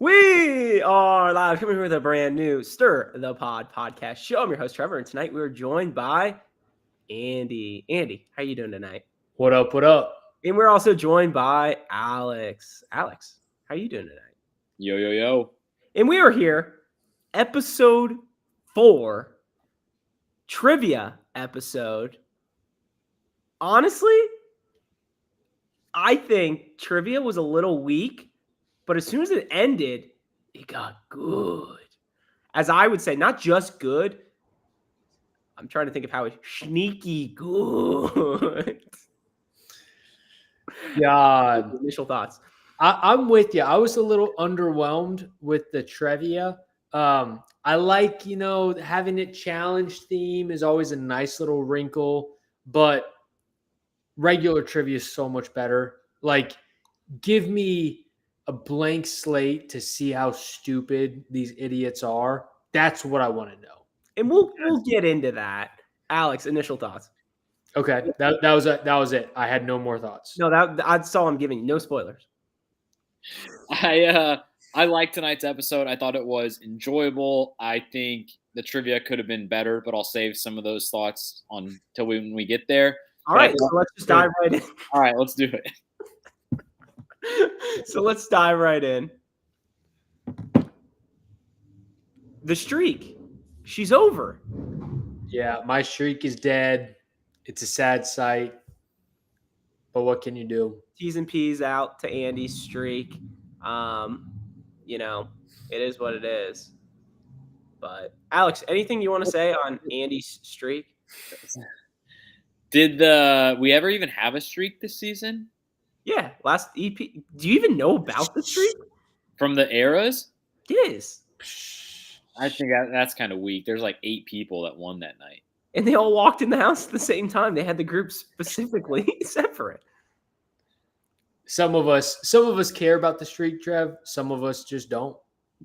We are live coming here with a brand new Stir the Pod podcast show. I'm your host, Trevor, and tonight we're joined by Andy. Andy, how you doing tonight? What up, what up? And we're also joined by Alex. Alex, how you doing tonight? Yo, yo, yo. And we are here, episode 4, trivia episode. Honestly, I think trivia was a little weak. But as soon as it ended, it got good. As I would say, not just good. I'm trying to think of how it's sneaky good. God. Initial thoughts. I'm with you. I was a little underwhelmed with the trivia. I like, having it challenge theme is always a nice little wrinkle, but regular trivia is so much better. Like, give me a blank slate to see how stupid these idiots are. That's what I want to know. And we'll get into that. Alex, initial thoughts. Okay, that was it. I had no more thoughts. No, that's all I'm giving you. No spoilers. I liked tonight's episode. I thought it was enjoyable. I think the trivia could have been better, but I'll save some of those thoughts until when we get there. All right, so let's just dive right in. All right, let's do it. So let's dive right in. The streak. She's over. Yeah, my streak is dead. It's a sad sight. But what can you do? T's and P's out to Andy's streak. It is what it is. But Alex, anything you want to say on Andy's streak? Did we ever even have a streak this season? Yeah, last EP. Do you even know about the streak? From the eras? Yes. I think that's kind of weak. There's like 8 people that won that night. And they all walked in the house at the same time. They had the group specifically separate. Some of us care about the streak, Trev. Some of us just don't.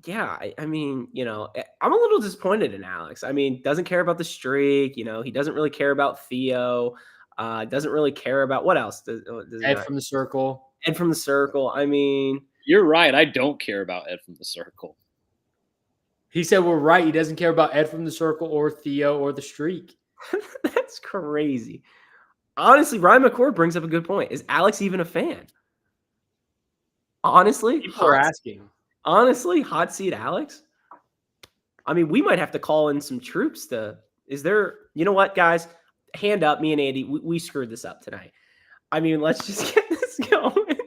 Yeah, I mean, I'm a little disappointed in Alex. I mean, doesn't care about the streak. He doesn't really care about Theo. Doesn't really care about what else? Does Ed from the Circle. Ed from the Circle. I mean, you're right. I don't care about Ed from the Circle. He said we're right. He doesn't care about Ed from the Circle or Theo or the streak. That's crazy. Honestly, Ryan McCord brings up a good point. Is Alex even a fan? Honestly, people are asking. Honestly, hot seat Alex. I mean, we might have to call in some troops to. Is there? You know what, guys? Hand up, me and Andy. We screwed this up tonight. I mean, let's just get this going.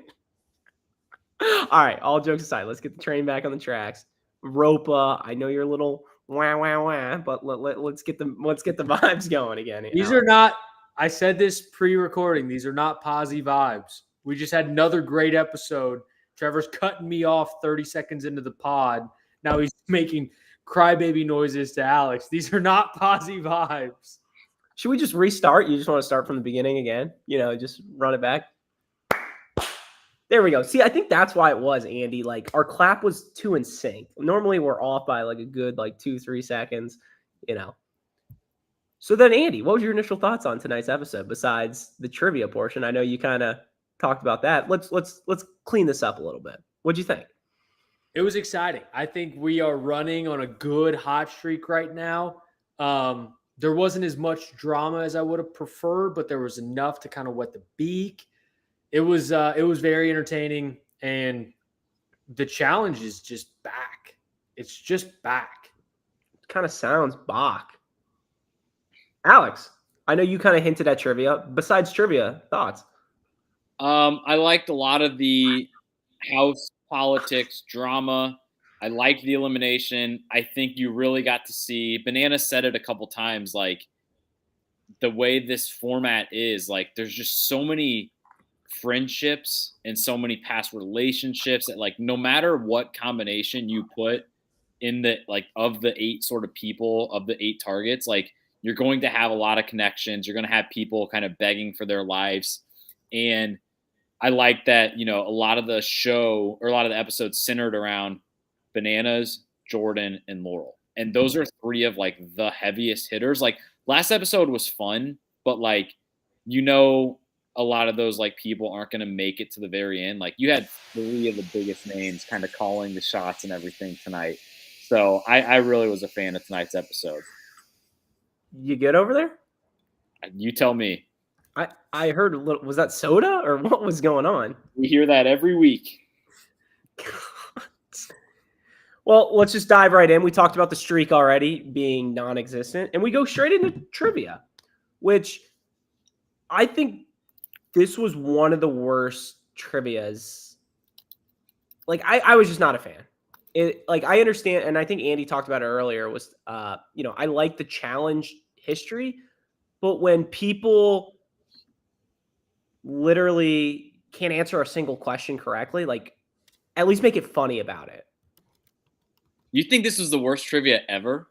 All right, all jokes aside, let's get the train back on the tracks. Ropa, I know you're a little wah wah wah, but let's get the vibes going again. These are not. I said this pre-recording. These are not posy vibes. We just had another great episode. Trevor's cutting me off 30 seconds into the pod. Now he's making crybaby noises to Alex. These are not posy vibes. Should we just restart? You just want to start from the beginning again? Just run it back. There we go. See, I think that's why it was, Andy. Like, our clap was too in sync. Normally, we're off by like a good 2-3 seconds. So then, Andy, what was your initial thoughts on tonight's episode besides the trivia portion? I know you kind of talked about that. Let's clean this up a little bit. What'd you think? It was exciting. I think we are running on a good hot streak right now. There wasn't as much drama as I would have preferred, but there was enough to kind of wet the beak. It was very entertaining, and the challenge is just back. It's just back. It kind of sounds Bach. Alex, I know you kind of hinted at trivia. Besides trivia, thoughts? I liked a lot of the house politics drama. I liked the elimination. I think you really got to see, Banana said it a couple times, like the way this format is, like there's just so many friendships and so many past relationships that no matter what combination you put in the of the 8 sort of people, of the 8 targets, you're going to have a lot of connections. You're going to have people kind of begging for their lives. And I like that, a lot of the show or a lot of the episodes centered around Bananas, Jordan, and Laurel. And those are 3 of the heaviest hitters. Last episode was fun, but a a lot of those like people aren't going to make it to the very end. Like you had 3 of the biggest names kind of calling the shots and everything tonight. So I really was a fan of tonight's episode. You good over there? You tell me. I heard a little. Was that soda or what was going on? We hear that every week. Well, let's just dive right in. We talked about the streak already being non-existent, and we go straight into trivia, which I think this was one of the worst trivias. Like I was just not a fan. I understand, and I think Andy talked about it earlier. Was I like the challenge history, but when people literally can't answer a single question correctly, like at least make it funny about it. You think this was the worst trivia ever?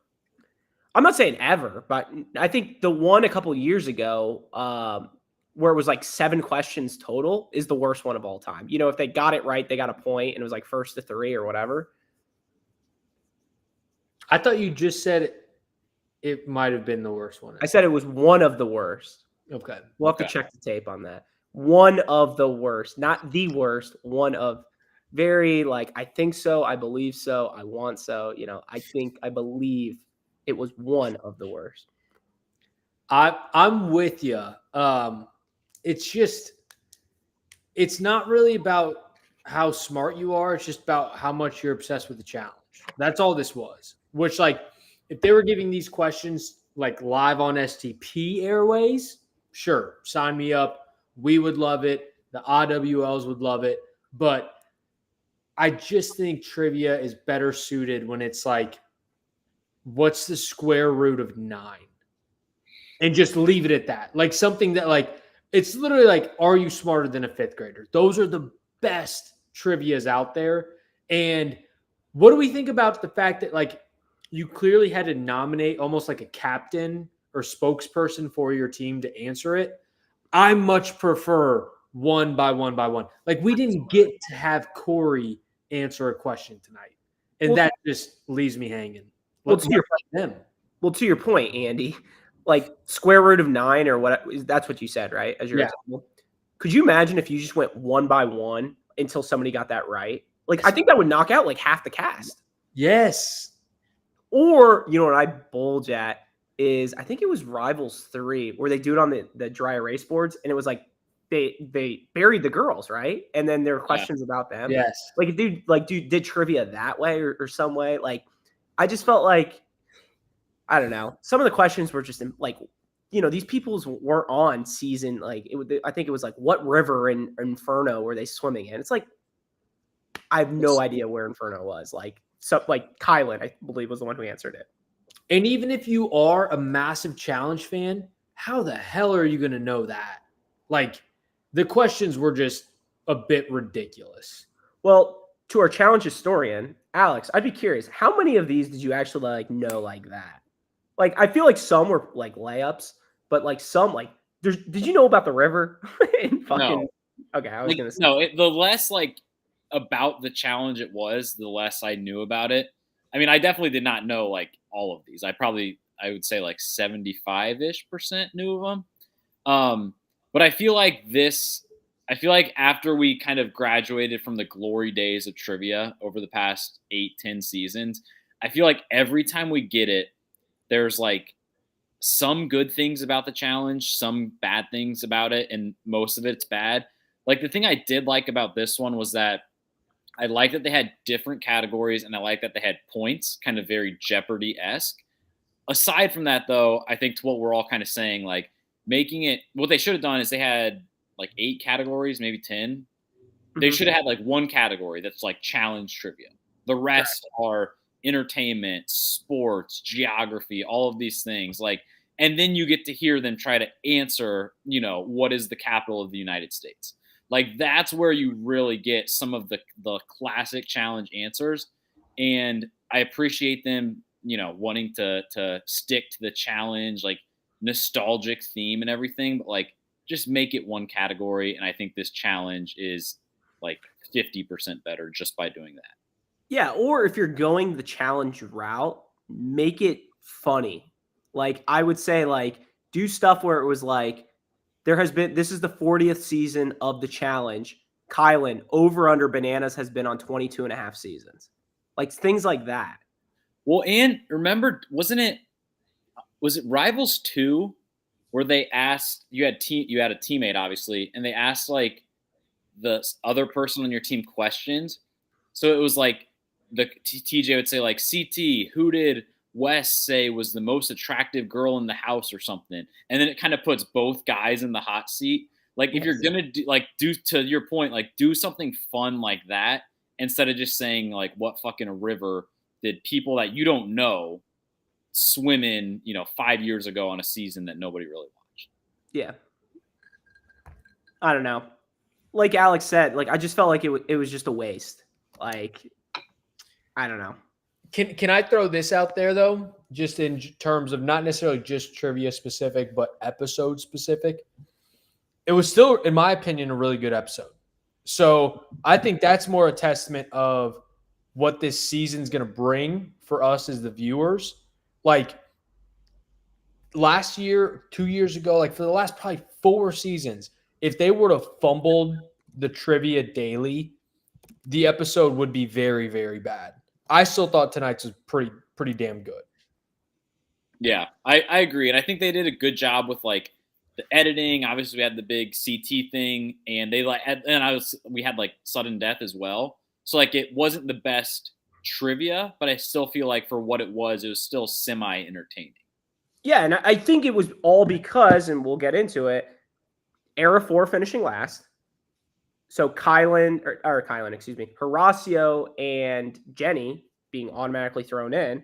I'm not saying ever, but I think the one a couple years ago, where it was like 7 questions total, is the worst one of all time. If they got it right, they got a point, and it was like first to 3 or whatever. I thought you just said it might have been the worst one. I said it was one of the worst. Okay. We'll have to check the tape on that. One of the worst, not the worst. One of very I think so, I believe so, I want so. I think, I believe it was one of the worst. I'm with you. It's not really about how smart you are. It's just about how much you're obsessed with the challenge. That's all this was. Which, if they were giving these questions live on STP Airways, sure, sign me up. We would love it. The IWLs would love it. But I just think trivia is better suited when it's what's the square root of 9? And just leave it at that. Something that it's literally are you smarter than a 5th grader? Those are the best trivias out there. And what do we think about the fact that you clearly had to nominate almost like a captain or spokesperson for your team to answer it? I much prefer one by one by one. We didn't get to have Corey answer a question tonight. And that just leaves me hanging. To your point, Andy, square root of 9 or what, that's what you said, right? As your example. Could you imagine if you just went one by one until somebody got that right? I think that would knock out half the cast. Yes. Or, what I bulge at is, I think it was Rivals 3 where they do it on the dry erase boards, and it was they buried the girls, right? And then there were questions about them. Yes. Dude did trivia that way or some way. I just felt I don't know. Some of the questions were just these people's weren't on season. I think it was what river in Inferno were they swimming in? It's I have no idea where Inferno was. Kylan, I believe, was the one who answered it. And even if you are a massive challenge fan, how the hell are you going to know that? The questions were just a bit ridiculous. Well, to our challenge historian, Alex, I'd be curious, how many of these did you actually know that? I feel some were layups, but some did you know about the river? No. Okay, I was gonna say no. The less about the challenge it was, the less I knew about it. I mean, I definitely did not know all of these. I would say 75-ish% knew of them. But I feel after we kind of graduated from the glory days of trivia over the past 8-10 seasons, I feel every time we get it, there's some good things about the challenge, some bad things about it, and most of it's bad. The thing I did like about this one was that I like that they had different categories, and I like that they had points, kind of very Jeopardy-esque. Aside from that, though, I think to what we're all kind of saying, making it – what they should have done is they had 8 categories, maybe 10. Mm-hmm. They should have had one category that's challenge trivia. The rest are entertainment, sports, geography, all of these things. And then you get to hear them try to answer, what is the capital of the United States? That's where you really get some of the classic challenge answers. And I appreciate them, wanting to stick to the challenge, nostalgic theme and everything, but just make it one category. And I think this challenge is 50% better just by doing that. Yeah. Or if you're going the challenge route, make it funny. I would say do stuff where it was This is the 40th season of the challenge. Kylan, over under bananas has been on 22 and a half seasons. Like things like that. Well, and remember, was it Rivals 2 where they asked you had a teammate obviously, and they asked like the other person on your team questions. So it was like the TJ would say like, CT, who did Wes say was the most attractive girl in the house or something? And then it kind of puts both guys in the hot seat. Like if you're gonna do to your point, like do something fun like that instead of just saying like what fucking river did people that you don't know swim in, 5 years ago on a season that nobody really watched. Yeah. I don't know. Like Alex said, like I just felt like it was just a waste. Like, I don't know. Can I throw this out there though? Just in terms of not necessarily just trivia specific, but episode specific. It was still, in my opinion, a really good episode. So I think that's more a testament of what this season's going to bring for us as the viewers. Like last year, 2 years ago, like for the last probably 4 seasons, if they would have fumbled the trivia daily, the episode would be very, very bad. I still thought tonight's was pretty damn good. Yeah, I agree. And I think they did a good job with like the editing. Obviously, we had the big CT thing, and we had like sudden death as well. So like it wasn't the best trivia, but I still feel like for what it was still semi entertaining. Yeah, and I think it was all because, and we'll get into it, Era 4 finishing last. So Kylan, Horacio and Jenny being automatically thrown in.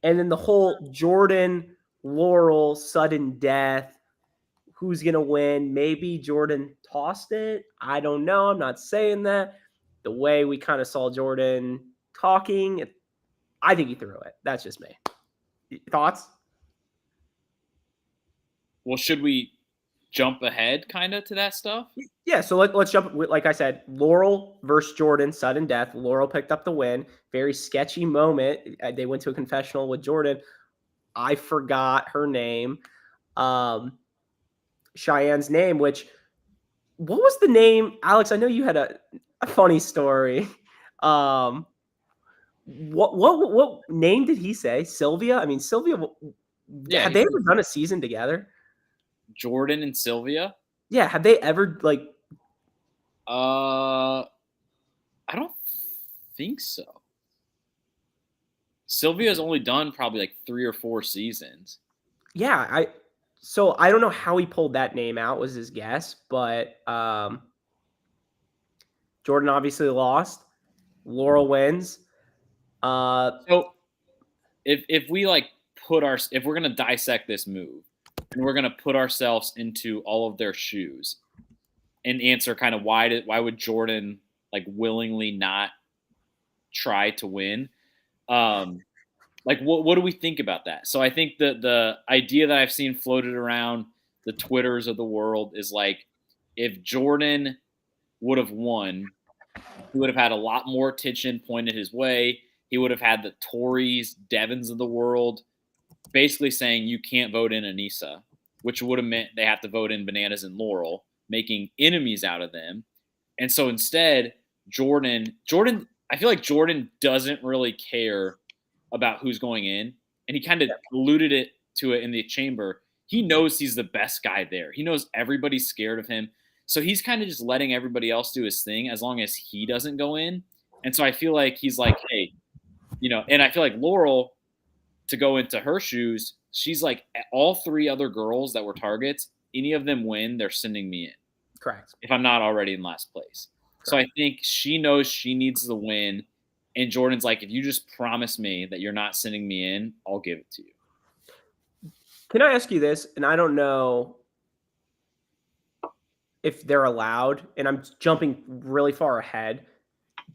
And then the whole Jordan, Laurel, sudden death, who's going to win? Maybe Jordan tossed it. I don't know. I'm not saying that. The way we kind of saw Jordan talking, I think he threw it. That's just me. Thoughts? Well, should we jump ahead kind of to that stuff? Yeah, so let's jump. Like I said, Laurel versus Jordan, sudden death. Laurel picked up the win. Very sketchy moment. They went to a confessional with Jordan. I forgot her name. Cheyenne's name, what was the name? Alex, I know you had a funny story. What name did he say? Sylvia? I mean, Sylvia, Yeah, had they ever done a season together? Jordan and Sylvia? Yeah, have they ever I don't think so. Sylvia's only done probably like 3 or 4 seasons. Yeah, so I don't know how he pulled that name out, was his guess, but Jordan obviously lost. Laurel wins. So if we if we're gonna dissect this move and we're gonna put ourselves into all of their shoes and answer kind of why would Jordan like willingly not try to win? Like what do we think about that? So I think the idea that I've seen floated around the Twitters of the world is like if Jordan would have won, he would have had a lot more attention pointed his way. He would have had the Tories, Devins of the world basically saying you can't vote in Anissa, which would have meant they have to vote in Bananas and Laurel, making enemies out of them. And so instead, Jordan, I feel like Jordan doesn't really care about who's going in. And he kind of alluded to it in the chamber. He knows he's the best guy there. He knows everybody's scared of him. So he's kind of just letting everybody else do his thing as long as he doesn't go in. And so I feel like he's like, hey, and I feel like Laurel, to go into her shoes, she's like all 3 other girls that were targets, any of them win, they're sending me in. Correct. If I'm not already in last place. Correct. So I think she knows she needs the win. And Jordan's like, if you just promise me that you're not sending me in, I'll give it to you. Can I ask you this? And I don't know if they're allowed, and I'm jumping really far ahead,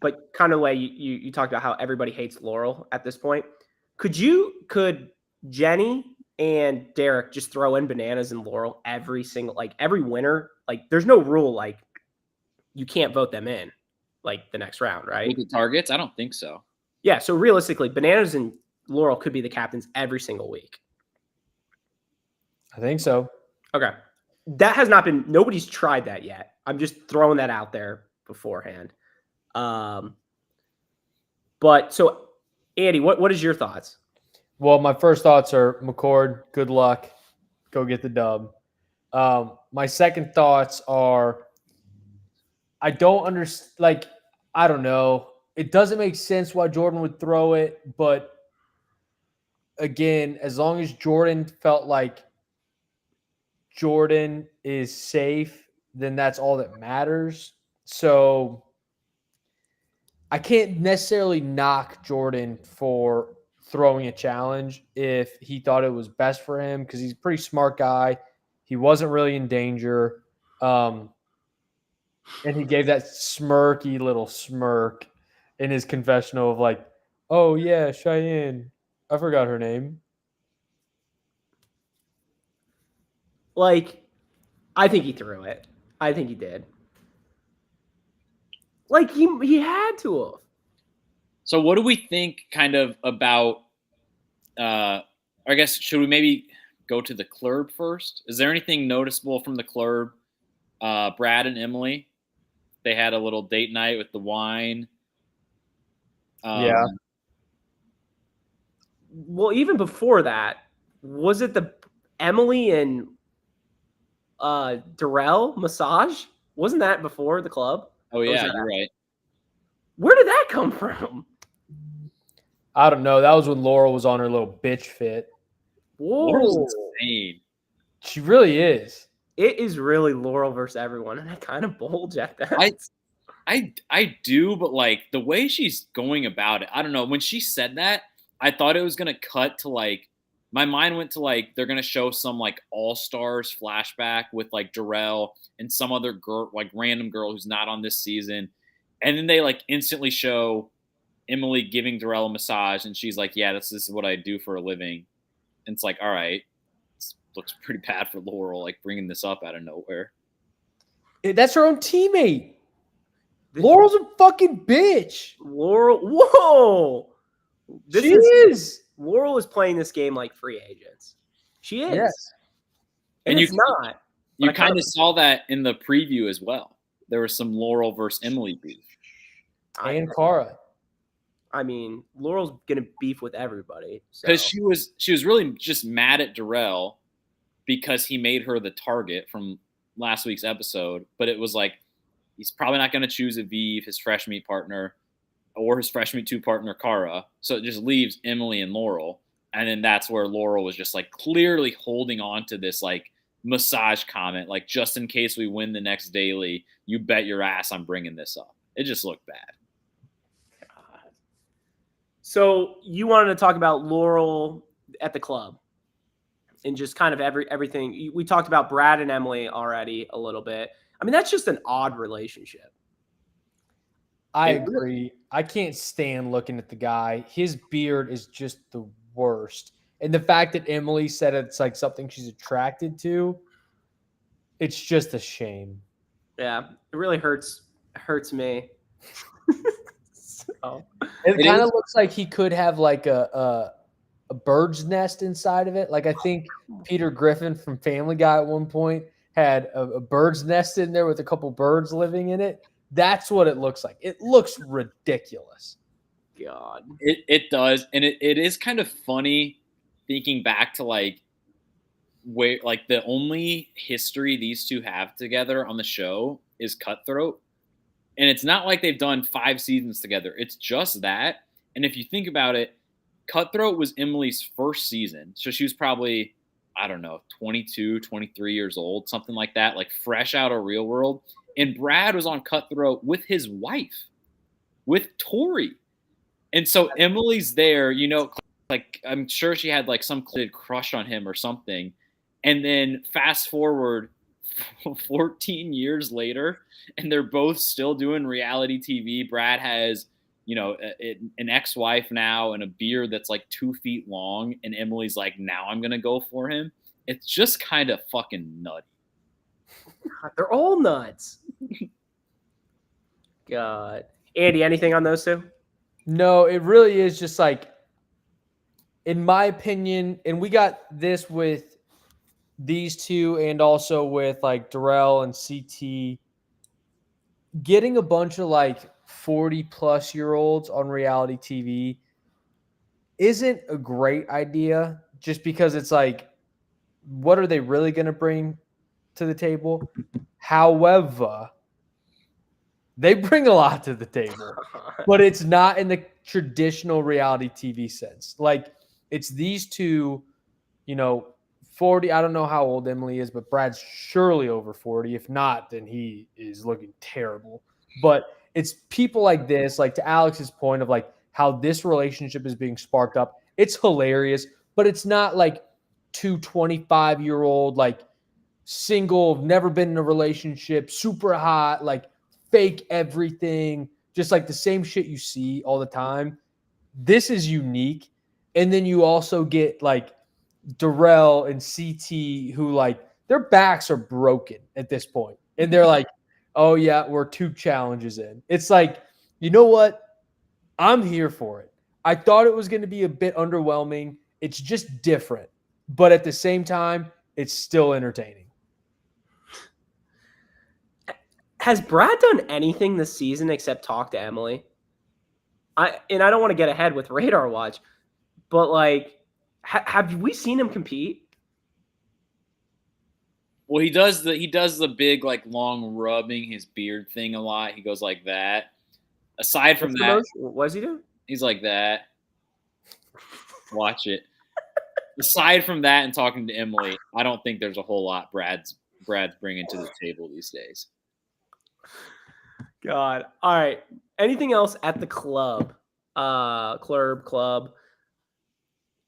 but kind of the way you talked about how everybody hates Laurel at this point. Could Jenny and Derek just throw in Bananas and Laurel every winner? Like there's no rule like you can't vote them in like the next round, right? With the targets? I don't think so. Yeah, so realistically, Bananas and Laurel could be the captains every single week. I think so. Okay. that has not been. Nobody's tried that yet. I'm just throwing that out there beforehand. But so, Andy, what is your thoughts? Well, my first thoughts are McCord, good luck. Go get the dub. My second thoughts are I don't understand. Like, I don't know. It doesn't make sense why Jordan would throw it. But again, as long as Jordan felt like Jordan is safe, then that's all that matters. So I can't necessarily knock Jordan for throwing a challenge if he thought it was best for him because he's a pretty smart guy. He wasn't really in danger. And he gave that smirky little smirk in his confessional of like, oh, yeah, Cheyenne. I forgot her name. Like, I think he threw it. I think he did. Like, he had to have. So what do we think kind of about I guess should we maybe go to the club first? Is there anything noticeable from the club? Brad and Emily, they had a little date night with the wine. Yeah. Well, even before that, was it the Emily and Darrell massage? Wasn't that before the club? Oh yeah, you're right. Where did that come from? I don't know. That was when Laurel was on her little bitch fit. Whoa. Laurel's insane. She really is. It is really Laurel versus everyone, and I kind of bulge at that. I do, but like the way she's going about it, I don't know. When she said that, I thought it was gonna cut to like my mind went to like they're gonna show some like all stars flashback with like Darrell and some other girl, like random girl who's not on this season, and then they like instantly show Emily giving Darrell a massage, and she's like, "Yeah, this is what I do for a living." And it's like, all right, this looks pretty bad for Laurel, like bringing this up out of nowhere. That's her own teammate. Laurel's a fucking bitch. Laurel, whoa! She is. Laurel is playing this game like free agents. She is. Yes. And you it's not. You kind of saw that in the preview as well. There was some Laurel versus Emily beef. And Cara. I mean, Laurel's gonna beef with everybody because she was really just mad at Darrell because he made her the target from last week's episode. But it was like he's probably not going to choose Aviv, his fresh meat partner, or his fresh meat 2 partner Cara. So it just leaves Emily and Laurel, and then that's where Laurel was just like clearly holding on to this like massage comment, like just in case we win the next daily, you bet your ass I'm bringing this up. It just looked bad. So you wanted to talk about Laurel at the club and just kind of everything. We talked about Brad and Emily already a little bit. I mean, that's just an odd relationship. I agree. I can't stand looking at the guy. His beard is just the worst. And the fact that Emily said it's like something she's attracted to, it's just a shame. Yeah, it really hurts me. So. It kind of looks like he could have like a bird's nest inside of it. Like I think Peter Griffin from Family Guy at one point had a bird's nest in there with a couple birds living in it. That's what it looks like. It looks ridiculous. God. It does. And it is kind of funny thinking back to like where like the only history these two have together on the show is Cutthroat. And it's not like they've done 5 seasons together. It's just that. And if you think about it, Cutthroat was Emily's first season. So she was probably, I don't know, 22, 23 years old, something like that, like fresh out of Real World. And Brad was on Cutthroat with his wife, with Tori. And so Emily's there, you know, like I'm sure she had like some crush on him or something. And then fast forward 14 years later, and they're both still doing reality TV. Brad has, you know, an ex-wife now and a beard that's like 2 feet long. And Emily's like, now I'm going to go for him. It's just kind of fucking nutty. God, they're all nuts. God. Andy, anything on those two? No, it really is just like, in my opinion, and we got this with these two and also with like Darrell and CT, getting a bunch of like 40-plus-year-olds on reality TV isn't a great idea just because it's like, what are they really going to bring to the table? However, they bring a lot to the table, but it's not in the traditional reality TV sense. Like, it's these two, 40. I don't know how old Emily is, but Brad's surely over 40. If not, then he is looking terrible. But it's people like this, like to Alex's point of like how this relationship is being sparked up. It's hilarious, but it's not like two 25-year-old, like single, never been in a relationship, super hot, like fake everything, just like the same shit you see all the time. This is unique. And then you also get like Darrell and CT who like their backs are broken at this point. And they're like, oh yeah, we're 2 challenges in. It's like, you know what? I'm here for it. I thought it was going to be a bit underwhelming. It's just different. But at the same time, it's still entertaining. Has Brad done anything this season except talk to Emily? I don't want to get ahead with Radar Watch, but like, have we seen him compete? Well, he does the big like long rubbing his beard thing a lot. He goes like that. Aside from that, what does he do? he's like that. Watch it. Aside from that and talking to Emily, I don't think there's a whole lot Brad's bringing to the table these days. God. All right. Anything else at the club? Club.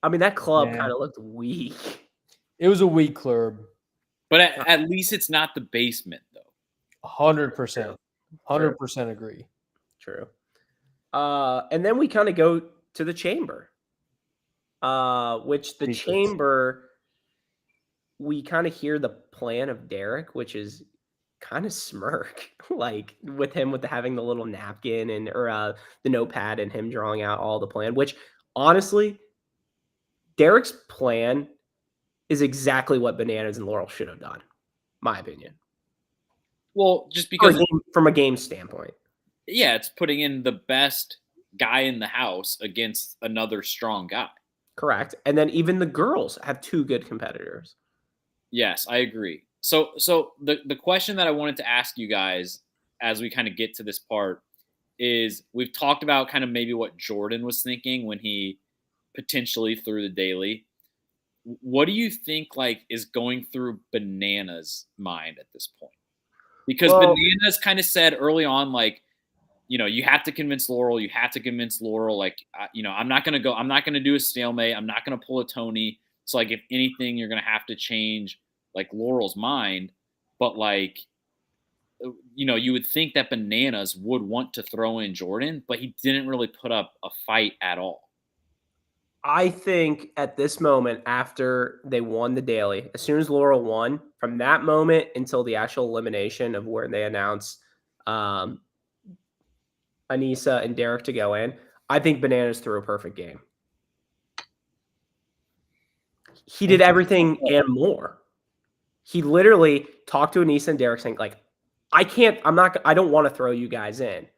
I mean, that club kind of looked weak. It was a weak club. But at least it's not the basement, though. 100%. 100% agree. True. And then we kind of go to the chamber, which the chamber, we kind of hear the plan of Derek, which is kind of smirk, like with him having the little napkin and or the notepad and him drawing out all the plan, which honestly, Derek's plan is exactly what Bananas and Laurel should have done, my opinion. Well, just because from a game standpoint. Yeah, it's putting in the best guy in the house against another strong guy. Correct. And then even the girls have 2 good competitors. Yes, I agree. So the question that I wanted to ask you guys as we kind of get to this part is we've talked about kind of maybe what Jordan was thinking when he potentially threw the daily. What do you think like is going through Bananas' mind at this point? Because Bananas kind of said early on, like, you have to convince Laurel. You have to convince Laurel. Like, I'm not going to do a stalemate. I'm not going to pull a Tony. So like, if anything, you're going to have to change like Laurel's mind. But like, you would think that Bananas would want to throw in Jordan, but he didn't really put up a fight at all. I think at this moment, after they won the daily, as soon as Laurel won, from that moment until the actual elimination of where they announced Anissa and Derek to go in, I think Bananas threw a perfect game. He did everything and more. He literally talked to Anissa and Derek saying, like, I don't want to throw you guys in,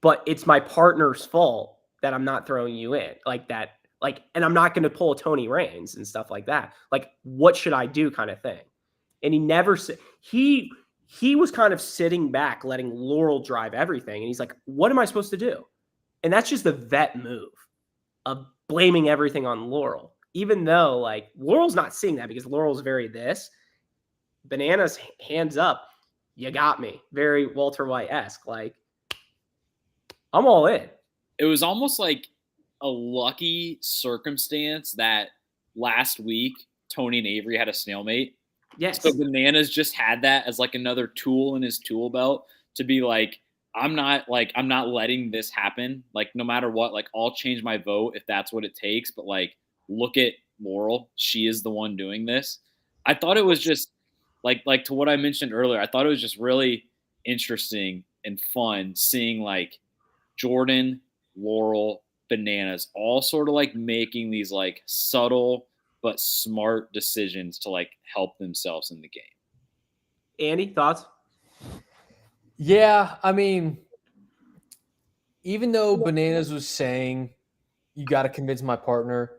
but it's my partner's fault that I'm not throwing you in like that. Like, and I'm not going to pull a Tony Reigns and stuff like that. Like, what should I do kind of thing? And he never said, he was kind of sitting back, letting Laurel drive everything. And he's like, what am I supposed to do? And that's just the vet move of blaming everything on Laurel, even though like Laurel's not seeing that because Laurel's very this. Bananas hands up. You got me. Very Walter White-esque. Like, I'm all in. It was almost like a lucky circumstance that last week Tony and Avery had a stalemate. Yes. So Bananas just had that as like another tool in his tool belt to be like, I'm not letting this happen. Like, no matter what, like, I'll change my vote if that's what it takes. But like, look at Laurel. She is the one doing this. I thought it was just like to what I mentioned earlier, I thought it was just really interesting and fun seeing like Jordan, Laurel, Bananas all sort of like making these like subtle but smart decisions to like help themselves in the game. Andy, thoughts? Yeah, I mean, even though Bananas was saying you got to convince my partner,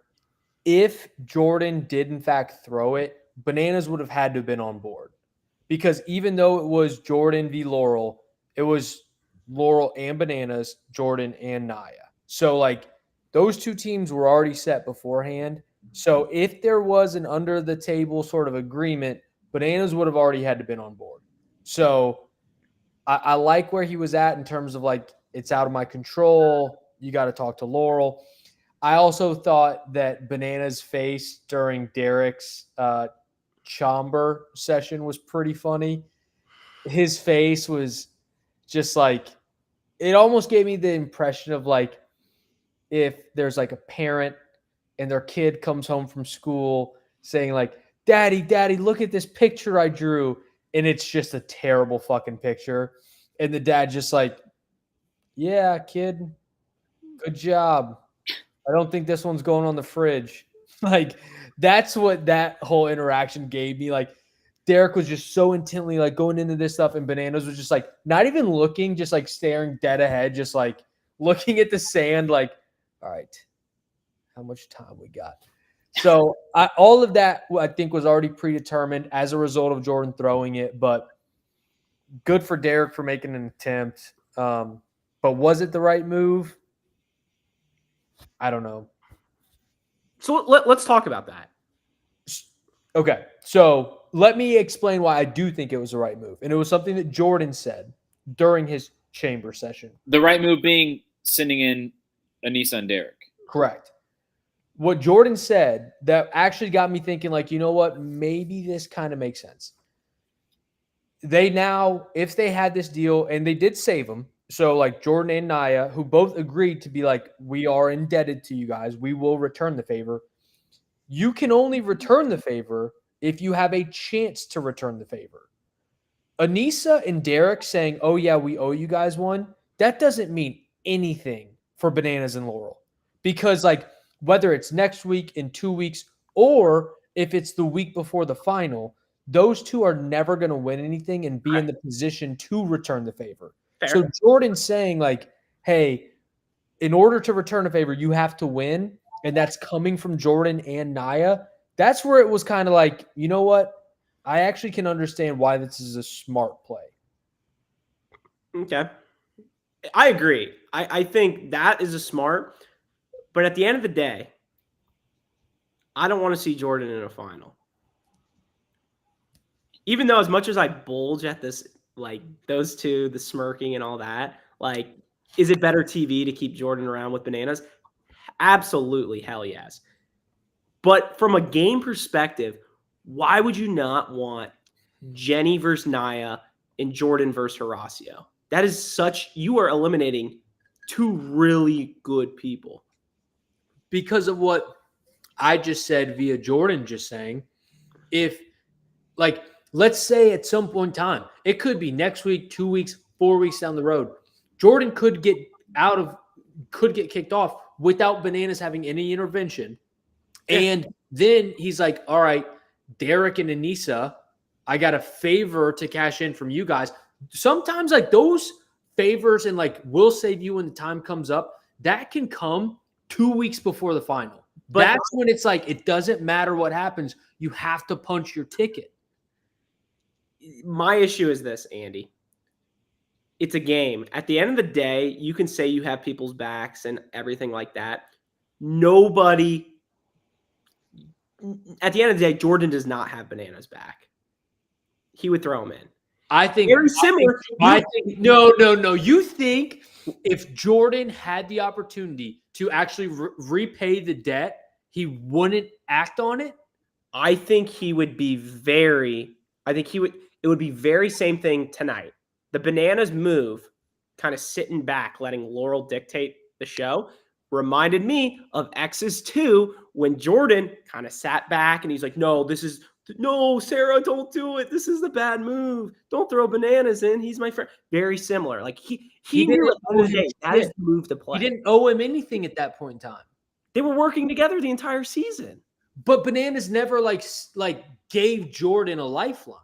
if Jordan did in fact throw it, Bananas would have had to have been on board. Because even though it was Jordan v. Laurel, it was Laurel and Bananas, Jordan and Naya. So like those two teams were already set beforehand. So if there was an under the table sort of agreement, Bananas would have already had to been on board. So I like where he was at in terms of like, it's out of my control. You got to talk to Laurel. I also thought that Bananas' face during Derek's chamber session was pretty funny. His face was just like, it almost gave me the impression of like if there's like a parent and their kid comes home from school saying like, Daddy, look at this picture I drew. And it's just a terrible fucking picture. And the dad just like, yeah, kid, good job. I don't think this one's going on the fridge. Like, that's what that whole interaction gave me. Like, Derek was just so intently like going into this stuff, and Bananas was just like not even looking, just like staring dead ahead, just like looking at the sand, like, all right, how much time we got? So all of that I think was already predetermined as a result of Jordan throwing it, but good for Derek for making an attempt. But was it the right move? I don't know. So let's talk about that. Okay, so let me explain why I do think it was the right move. And it was something that Jordan said during his chamber session. The right move being sending in Anissa and Derek. Correct. What Jordan said that actually got me thinking, like, you know what? Maybe this kind of makes sense. They now, if they had this deal, and they did save them, so like Jordan and Naya, who both agreed to be like, we are indebted to you guys. We will return the favor. You can only return the favor if you have a chance to return the favor. Anissa and Derek saying, oh, yeah, we owe you guys one, that doesn't mean anything for Bananas and Laurel. Because, like, whether it's next week, in 2 weeks, or if it's the week before the final, those two are never going to win anything and be in the position to return the favor. Fair. So Jordan's saying, like, hey, in order to return a favor, you have to win. And that's coming from Jordan and Naya. That's where it was kind of like, you know what? I actually can understand why this is a smart play. Okay. I agree. I think that is a smart, but at the end of the day, I don't want to see Jordan in a final. Even though as much as I bulge at this, like those two, the smirking and all that, like, is it better TV to keep Jordan around with Bananas? Absolutely, hell yes. But from a game perspective, why would you not want Jenny versus Naya and Jordan versus Horacio? That is such, you are eliminating two really good people. Because of what I just said via Jordan just saying, if, like, let's say at some point in time, it could be next week, 2 weeks, 4 weeks down the road, Jordan could get kicked off without Bananas having any intervention. Yeah. And then he's like, all right, Derek and Anissa, I got a favor to cash in from you guys. Sometimes like those favors and like we'll save you when the time comes up, that can come 2 weeks before the final. But that's when it's like, it doesn't matter what happens. You have to punch your ticket. My issue is this, Andy. It's a game. At the end of the day, you can say you have people's backs and everything like that. Nobody, at the end of the day, Jordan does not have Bananas back. He would throw him in. I think very similar. No. You think if Jordan had the opportunity to actually repay the debt, he wouldn't act on it? I think he would be it would be very same thing tonight. The Bananas move, kind of sitting back, letting Laurel dictate the show, reminded me of X's 2 when Jordan kind of sat back and he's like, no, Sarah, don't do it. This is the bad move. Don't throw Bananas in. He's my friend. Very similar. Like he knew that is the move to play. He didn't owe him anything at that point in time. They were working together the entire season. But Bananas never like gave Jordan a lifeline.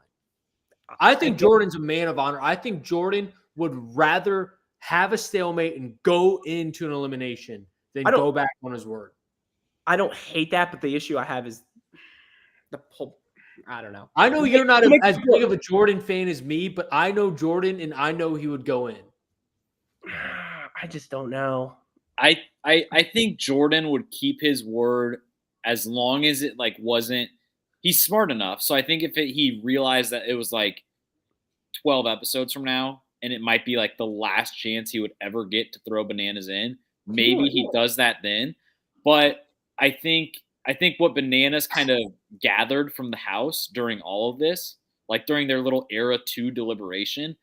I think Jordan's a man of honor. I think Jordan would rather have a stalemate and go into an elimination than go back on his word. I don't hate that, but the issue I have is the whole. I don't know. I know you're not as big of a Jordan fan as me, but I know Jordan, and I know he would go in. I just don't know. I think Jordan would keep his word as long as it like wasn't. He's smart enough, so I think if he realized that it was like 12 episodes from now, and it might be like the last chance he would ever get to throw Bananas in, maybe he does that then. But I think what Bananas kind of gathered from the house during all of this, like during their little era 2 deliberation,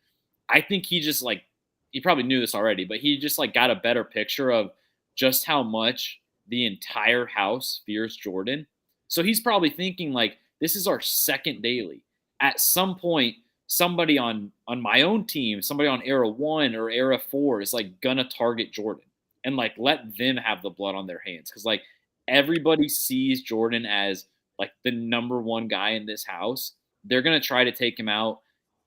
I think he just like, he probably knew this already, but he just like got a better picture of just how much the entire house fears Jordan. So he's probably thinking like, this is our second daily. At some point, somebody on my own team, somebody on era 1 or era 4 is like gonna target Jordan and like let them have the blood on their hands. Cause like everybody sees Jordan as like the number 1 guy in this house. They're gonna try to take him out.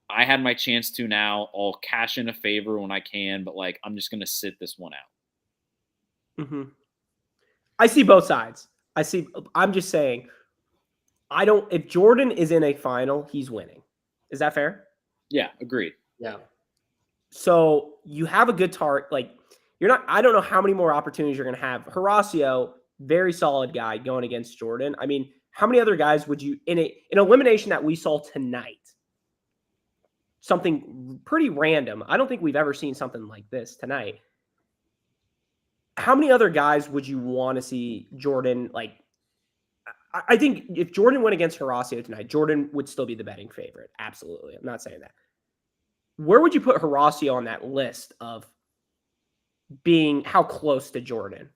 I had my chance to now. I'll cash in a favor when I can, but like I'm just gonna sit this one out. Mm-hmm. I see both sides. I'm just saying, if Jordan is in a final, he's winning. Is that fair? Yeah, agreed. Yeah. So you have a good target. Like I don't know how many more opportunities you're going to have. Horacio, very solid guy going against Jordan. I mean, how many other guys would you in an elimination that we saw tonight? Something pretty random. I don't think we've ever seen something like this tonight. How many other guys would you want to see Jordan like? I think if Jordan went against Horacio tonight, Jordan would still be the betting favorite. Absolutely. I'm not saying that. Where would you put Horacio on that list of being how close to Jordan?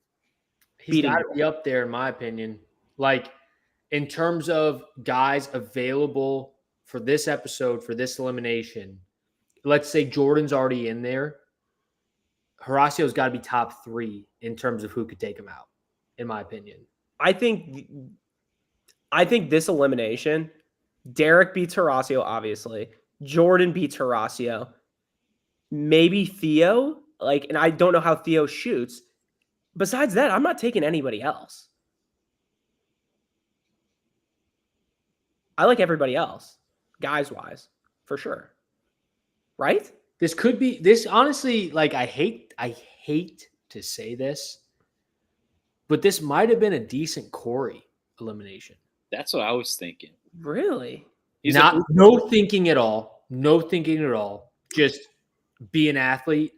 He's got to be up there, in my opinion. Like, in terms of guys available for this episode, for this elimination, let's say Jordan's already in there. Horacio's got to be top 3 in terms of who could take him out, in my opinion. I think this elimination, Derek beats Horacio, obviously. Jordan beats Horacio. Maybe Theo. And I don't know how Theo shoots. Besides that, I'm not taking anybody else. I like everybody else, guys-wise, for sure. Right? This honestly, like I hate to say this, but this might have been a decent Corey elimination. That's what I was thinking. Really? No thinking at all. No thinking at all. Just be an athlete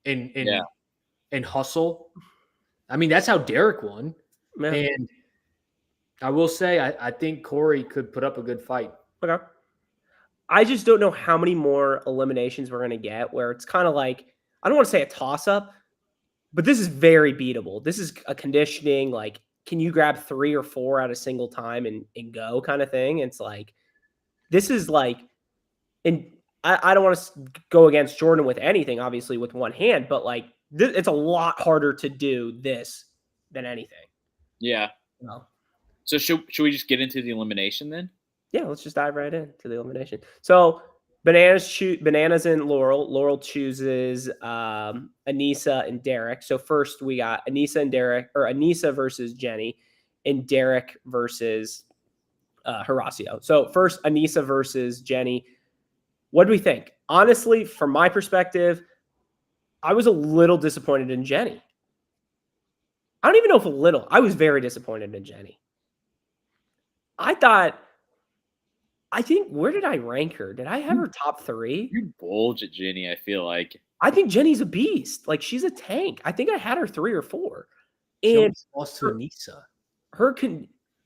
and hustle. I mean, that's how Derek won. Man. And I will say, I think Corey could put up a good fight. Okay. I just don't know how many more eliminations we're going to get where it's kind of like, I don't want to say a toss-up, but this is very beatable. This is a conditioning, like, can you grab 3 or 4 at a single time and go kind of thing? It's like, this is like, and I don't want to go against Jordan with anything, obviously, with one hand, but like, it's a lot harder to do this than anything. Yeah. No. So should we just get into the elimination then? Yeah, let's just dive right into the elimination. So Bananas and Laurel. Laurel chooses Anissa and Derek. So first we got Anissa versus Jenny, and Derek versus Horacio. So first Anissa versus Jenny. What do we think? Honestly, from my perspective, I was a little disappointed in Jenny. I don't even know if a little. I was very disappointed in Jenny. Where did I rank her? Did I have her top 3? You bulge at Jenny, I feel like. I think Jenny's a beast. Like, she's a tank. I think I had her 3 or 4. She And lost to Anissa.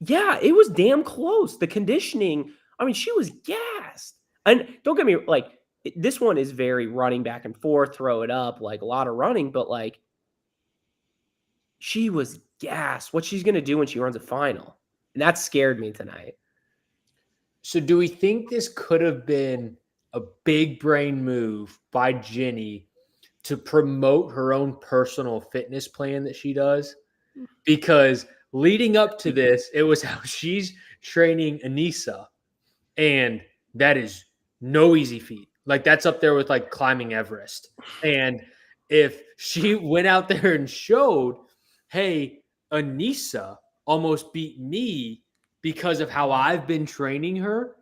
Yeah, it was damn close. The conditioning, I mean, she was gassed. And don't get me, like, this one is very running back and forth, throw it up, like a lot of running, but like, she was gassed. What she's going to do when she runs a final. And that scared me tonight. So do we think this could have been a big brain move by Jenny to promote her own personal fitness plan that she does? Because leading up to this, it was how she's training Anissa, and that is no easy feat. Like that's up there with like climbing Everest. And if she went out there and showed, hey, Anissa almost beat me because of how I've been training her,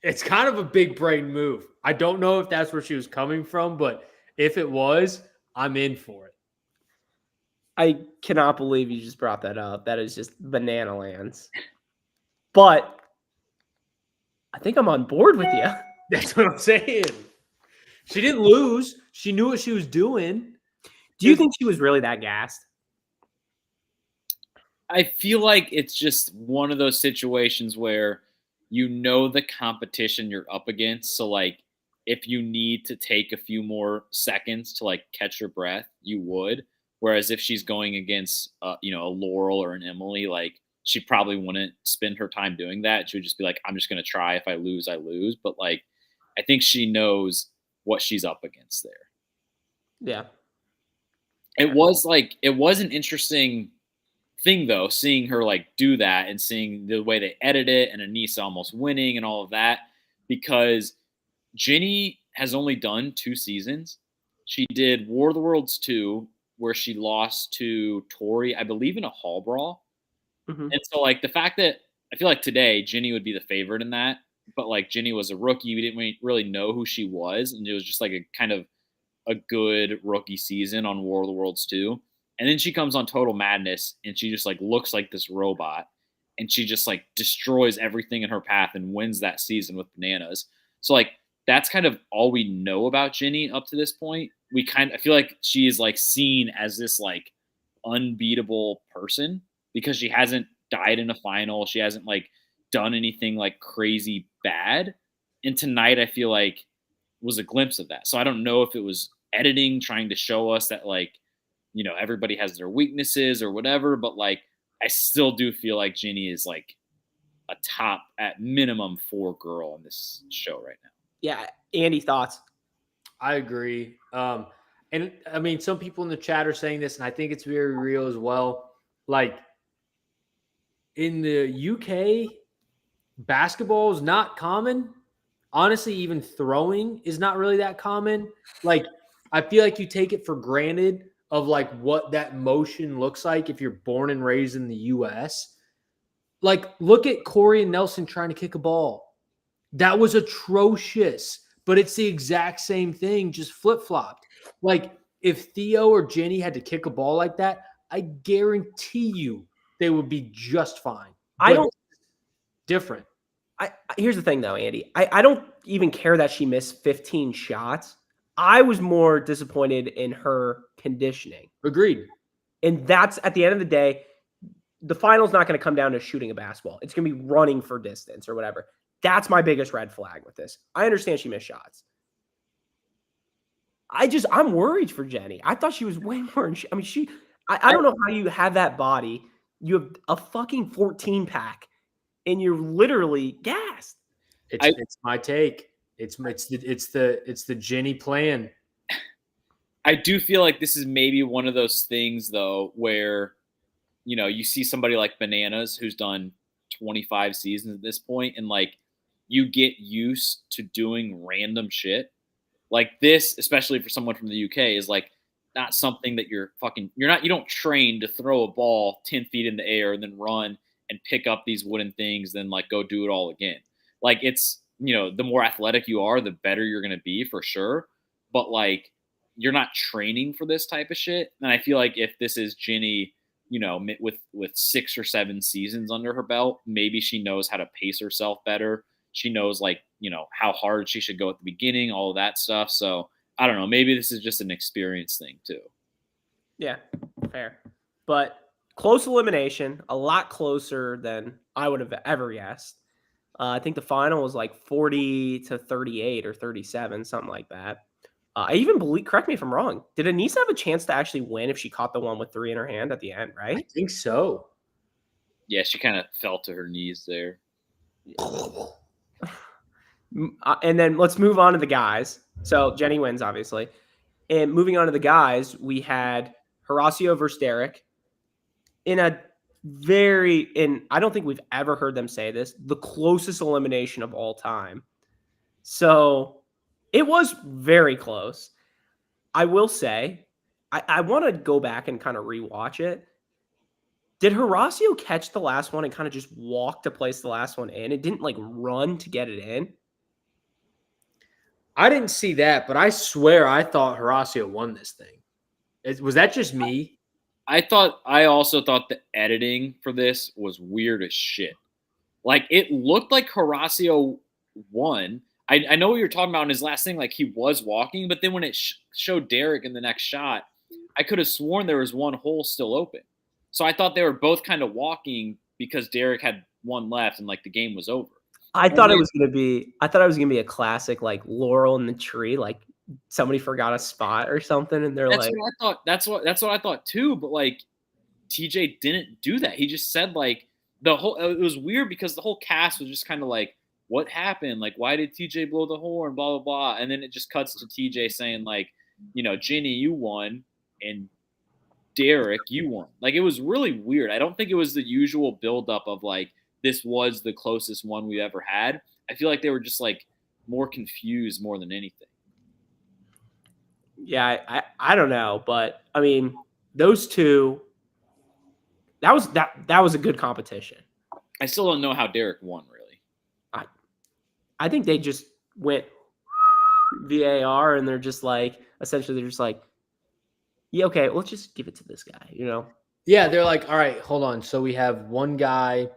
it's kind of a big brain move. I don't know if that's where she was coming from, but if it was, I'm in for it. I cannot believe you just brought that up. That is just banana lands. But I think I'm on board with you. That's what I'm saying. She didn't lose. She knew what she was doing. Do you think she was really that gassed? I feel like it's just one of those situations where you know the competition you're up against. So, like, if you need to take a few more seconds to, like, catch your breath, you would. Whereas if she's going against, a Laurel or an Emily, like, she probably wouldn't spend her time doing that. She would just be like, I'm just going to try. If I lose, I lose. But, like, I think she knows what she's up against there. Yeah. It was an interesting thing though, seeing her like do that and seeing the way they edit it and Anissa almost winning and all of that, because Ginny has only done 2 seasons. She did War of the Worlds 2, where she lost to Tori, I believe, in a hall brawl. Mm-hmm. And so like the fact that I feel like today Ginny would be the favorite in that, but like Ginny was a rookie. We didn't really know who she was. And it was just like a kind of a good rookie season on War of the Worlds 2. And then she comes on Total Madness and she just like looks like this robot and she just like destroys everything in her path and wins that season with bananas. So like that's kind of all we know about Ginny up to this point. I feel like she is like seen as this like unbeatable person because she hasn't died in a final. She hasn't like done anything like crazy bad. And tonight I feel like was a glimpse of that. So I don't know if it was editing trying to show us that like, everybody has their weaknesses or whatever, but like I still do feel like Ginny is like a top at minimum 4 girl on this show right now. Yeah. Andy, thoughts? I agree. And I mean, some people in the chat are saying this, and I think it's very real as well. Like in the UK, basketball is not common. Honestly, even throwing is not really that common. Like, I feel like you take it for granted of like what that motion looks like if you're born and raised in the US. Like, look at Corey and Nelson trying to kick a ball. That was atrocious, but it's the exact same thing, just flip-flopped. Like, if Theo or Jenny had to kick a ball like that, I guarantee you they would be just fine. I don't different. Here's the thing though, Andy. I don't even care that she missed 15 shots. I was more disappointed in her conditioning. Agreed. And that's at the end of the day, the final's not going to come down to shooting a basketball. It's going to be running for distance or whatever. That's my biggest red flag with this. I understand she missed shots. I'm worried for Jenny. I thought she was way more. I don't know how you have that body. You have a fucking 14 pack and you're literally gassed. It's my take. It's the Jenny plan. I do feel like this is maybe one of those things though, where, you see somebody like Bananas who's done 25 seasons at this point, and like you get used to doing random shit like this, especially for someone from the UK, is like not something that you don't train to throw a ball 10 feet in the air and then run and pick up these wooden things, then like go do it all again. Like it's, the more athletic you are, the better you're going to be for sure. But like, you're not training for this type of shit. And I feel like if this is Ginny, with 6 or 7 seasons under her belt, maybe she knows how to pace herself better. She knows like, how hard she should go at the beginning, all of that stuff. So I don't know. Maybe this is just an experience thing too. Yeah, fair. But close elimination, a lot closer than I would have ever guessed. I think the final was like 40-38 or 37, something like that. I even believe, correct me if I'm wrong, did Anissa have a chance to actually win if she caught the one with 3 in her hand at the end, right? I think so. Yeah, she kind of fell to her knees there. And then let's move on to the guys. So Jenny wins, obviously. And moving on to the guys, we had Horacio versus Derek. in I don't think we've ever heard them say this, the closest elimination of all time. So it was very close. I will say, I want to go back and kind of rewatch it. Did Horacio catch the last one and kind of just walk to place the last one in? It didn't like run to get it in. I didn't see that, but I swear I thought Horacio won this thing. Was that just me? I also thought the editing for this was weird as shit. Like, it looked like Horacio won. I know what you're talking about in his last thing, like he was walking, but then when it showed Derek in the next shot, I could have sworn there was one hole still open. So I thought they were both kind of walking because Derek had one left and like the game was over. I thought it was gonna be a classic like Laurel in the tree, like somebody forgot a spot or something, and they're That's like, what I thought. That's what I thought too. But like TJ didn't do that. He just said like it was weird because the whole cast was just kind of like, what happened? Like, why did TJ blow the horn? Blah, blah, blah. And then it just cuts to TJ saying, like, Ginny, you won. And Derek, you won. Like, it was really weird. I don't think it was the usual buildup of, like, this was the closest one we ever had. I feel like they were just, like, more confused more than anything. Yeah, I don't know. But, I mean, those two, that was a good competition. I still don't know how Derek won, really. I think they just went VAR and they're just like, yeah, okay, let's just give it to this guy, Yeah, they're like, all right, hold on. So we have one guy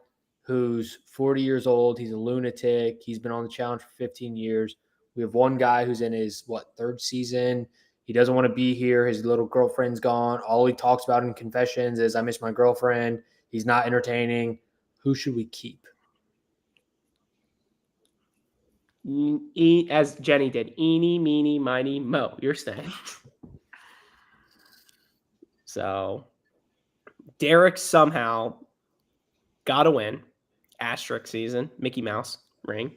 who's 40 years old. He's a lunatic. He's been on the challenge for 15 years. We have one guy who's in his, third season. He doesn't want to be here. His little girlfriend's gone. All he talks about in confessions is, I miss my girlfriend. He's not entertaining. Who should we keep? As Jenny did, eeny, meeny, miny, mo. You're saying. So Derek somehow got a win. Asterisk season, Mickey Mouse ring.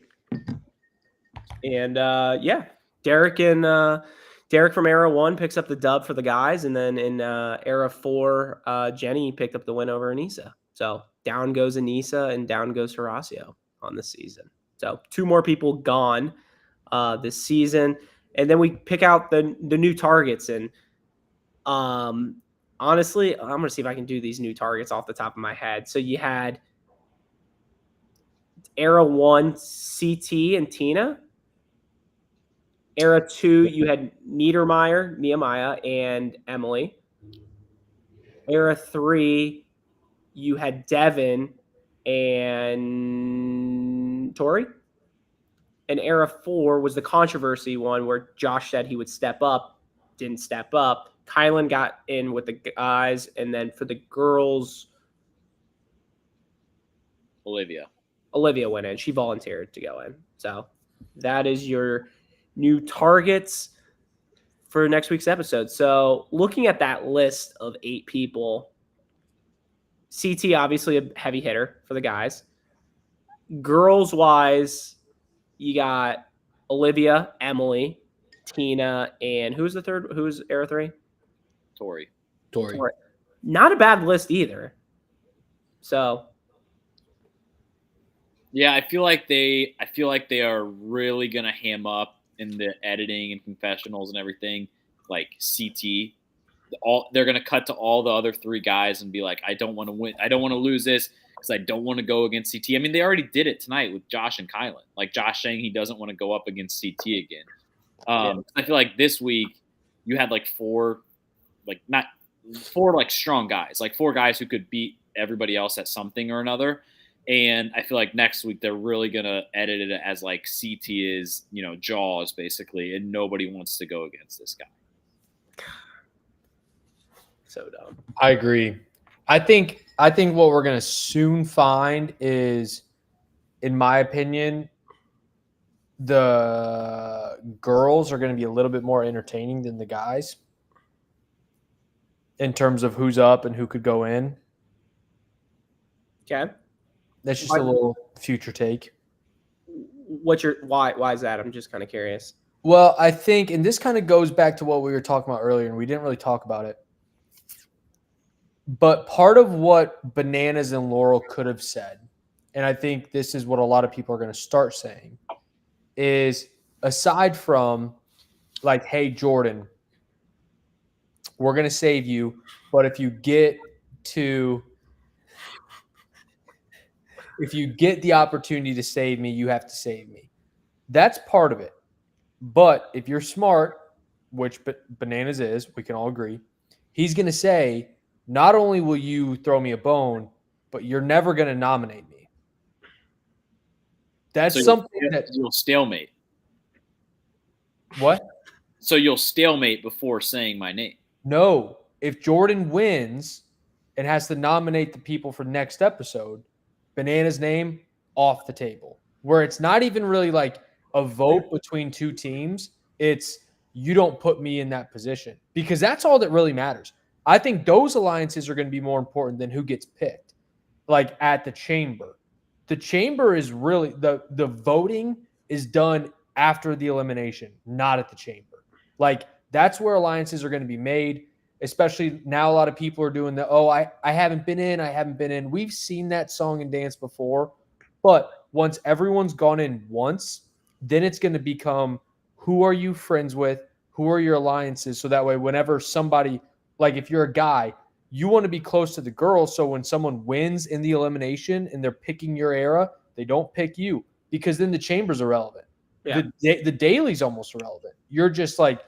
And Derek from Era 1 picks up the dub for the guys, and then in Era 4, Jenny picked up the win over Anissa. So down goes Anissa and down goes Horacio on the season. So 2 more people gone this season. And then we pick out the new targets. And honestly, I'm going to see if I can do these new targets off the top of my head. So you had Era 1, CT and Tina. Era 2, you had Niedermeyer, Nehemiah, and Emily. Era 3, you had Devin and Tori. And Era 4 was the controversy one where Josh said he would step up, didn't step up. Kylan got in with the guys, and then for the girls, Olivia went in. She volunteered to go in. So that is your new targets for next week's episode. So looking at that list of 8 people, CT obviously a heavy hitter for the guys. Girls wise, you got Olivia, Emily, Tina, and who's the third? Who's Era 3? Tori. Not a bad list either. So yeah, I feel like they are really gonna ham up in the editing and confessionals and everything. Like CT, they're gonna cut to all the other 3 guys and be like, I don't want to win. I don't want to lose this because I don't want to go against CT. I mean, they already did it tonight with Josh and Kylan. Like Josh saying he doesn't want to go up against CT again. I feel like this week you had like 4 strong guys, like 4 guys who could beat everybody else at something or another. And I feel like next week they're really going to edit it as like CT is, Jaws basically, and nobody wants to go against this guy. So dumb. I agree. I think what we're going to soon find is, in my opinion, the girls are going to be a little bit more entertaining than the guys in terms of who's up and who could go in. Okay. That's just a little future take. Why is that? I'm just kind of curious. Well, I think, and this kind of goes back to what we were talking about earlier, and we didn't really talk about it. But part of what Bananas and Laurel could have said, and I think this is what a lot of people are going to start saying, is aside from like, hey, Jordan, we're going to save you, but if you get the opportunity to save me, you have to save me. That's part of it. But if you're smart, which Bananas is, we can all agree, he's going to say, not only will you throw me a bone, but you're never going to nominate me. That's So something that you'll stalemate. What? So you'll stalemate before saying my name. No. If Jordan wins and has to nominate the people for next episode, Banana's name off the table. Where it's not even really like a vote between two teams. It's you don't put me in that position because that's all that really matters. I think those alliances are going to be more important than who gets picked. Like at the chamber. The chamber is really the voting is done after the elimination, not at the chamber. Like that's where alliances are going to be made, especially now a lot of people are doing I haven't been in. We've seen that song and dance before, but once everyone's gone in once, then it's going to become who are you friends with? Who are your alliances? So that way, whenever somebody, like if you're a guy, you want to be close to the girls. So when someone wins in the elimination and they're picking your era, they don't pick you because then the chamber's irrelevant. Yeah. The daily's almost irrelevant. You're just like,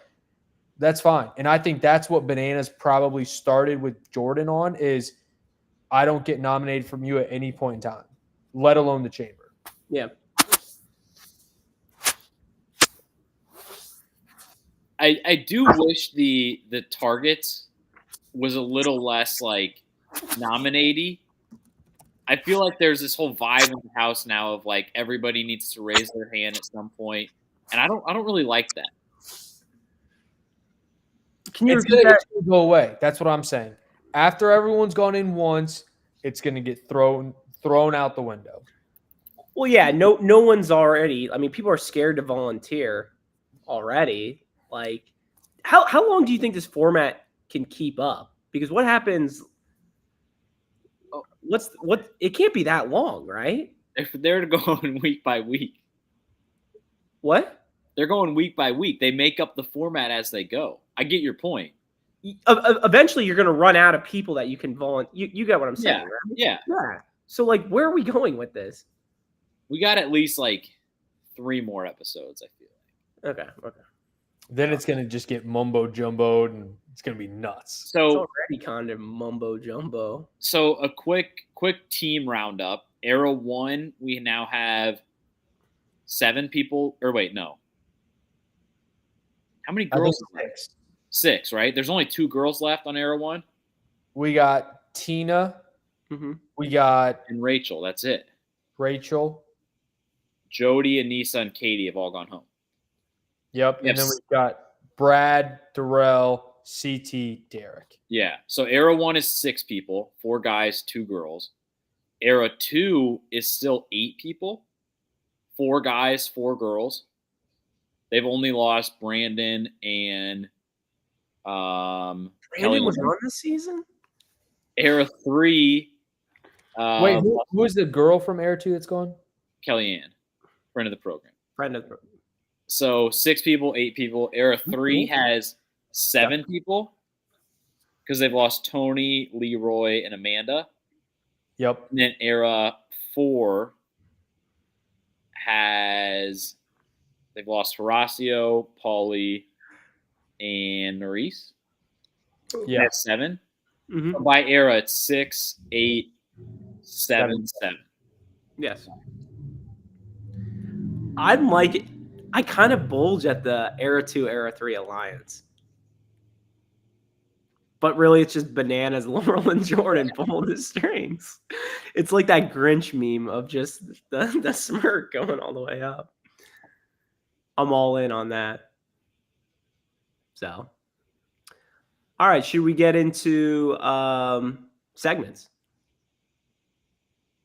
that's fine. And I think that's what Bananas probably started with Jordan on is I don't get nominated from you at any point in time, let alone the chamber. Yeah. I do wish the targets was a little less like nominatey. I feel like there's this whole vibe in the house now of like everybody needs to raise their hand at some point, and I don't really like that. Can you It's repeat gonna that? go away. That's what I'm saying. After everyone's gone in once, it's gonna get thrown out the window. Well, yeah, no one's already. I mean, people are scared to volunteer already. Like, how long do you think this format can keep up? Because what happens? What? It can't be that long, right? If they're going week by week, What? they're going week by week. They make up the format as they go. I get your point. Eventually, you're going to run out of people that you can volunteer. You get what I'm saying, Yeah, right? yeah. Yeah. So, like, where are we going with this? We got at least like 3 more episodes, I feel like. Okay. Then it's gonna just get mumbo jumboed and it's gonna be nuts. It's So already kind of mumbo jumbo. so a quick team roundup. Era 1, we now have 7 people. Or wait, no. How many I think girls? 6. 6, right? There's only 2 girls left on Era 1. We got Tina. Mm-hmm. We got And Rachel. That's it. Rachel. Jody, Anissa, and Katie have all gone home. Yep. And Yes. then we've got Brad, Darrell, CT, Derek. Yeah. So Era 1 is 6 people, 4 guys, 2 girls. Era 2 is still 8 people, 4 guys, 4 girls. They've only lost Brandon and Brandon Kelly. was on this season? Era 3. Wait, who was the girl from Air 2 that's gone? Kellyanne, friend of the program. Friend of the So 6 people, 8 people. Era 3 has 7 people because they've lost Tony, Leroy, and Amanda. Yep. And then Era 4 they've lost Horacio, Paulie, and Maurice. Yeah. That's 7. Mm-hmm. So by Era, it's 6, 8, 7, 7. Yes. I kind of bulge at the Era 2, Era 3 alliance. But really, it's just Bananas, Laurel, and Jordan pulling the strings. It's like that Grinch meme of just the smirk going all the way up. I'm all in on that. So, all right, should we get into segments?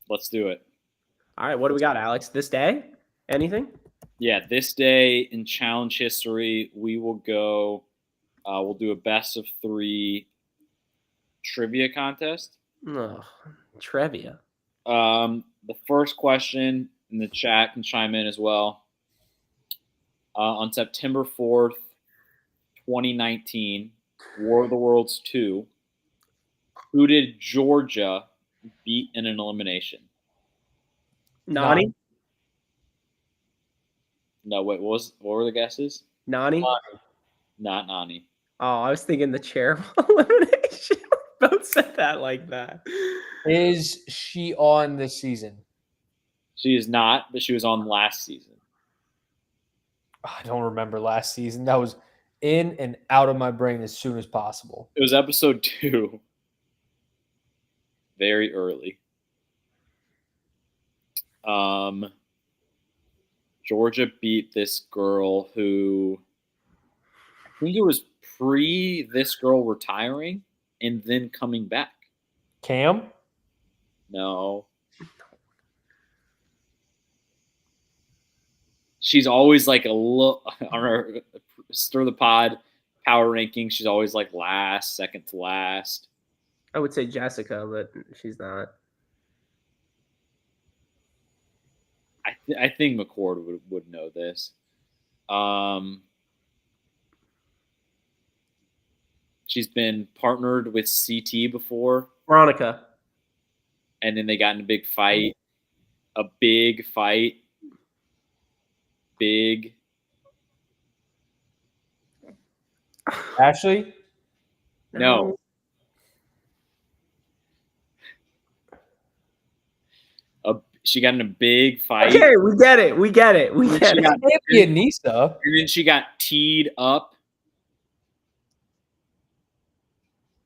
Let's do it. All right, what do we got, Alex? This day? Anything? Yeah, this day in challenge history, we will go. We'll do a best of 3 trivia contest. Oh, trivia. The first question in the chat can chime in as well. On September 4th, 2019, War of the Worlds 2, who did Georgia beat in an elimination? Nani? No, wait, what were the guesses? Nani? Not Nani. Oh, I was thinking the chair elimination. Both said that like that. Is she on this season? She is not, but she was on last season. I don't remember last season. That was in and out of my brain as soon as possible. It was episode 2. Very early. Georgia beat this girl who I think it was pre this girl retiring and then coming back. Cam? No. She's always like a look on her Stir the Pod power ranking. She's always like last, second to last. I would say Jessica, but she's not. I think McCord would know this. She's been partnered with CT before, Veronica. and then they got in a big fight. A big fight. Big. Ashley? No. She got in a big fight. Okay, we get it. We get it. We get it. It can't be Anissa. And then she got teed up.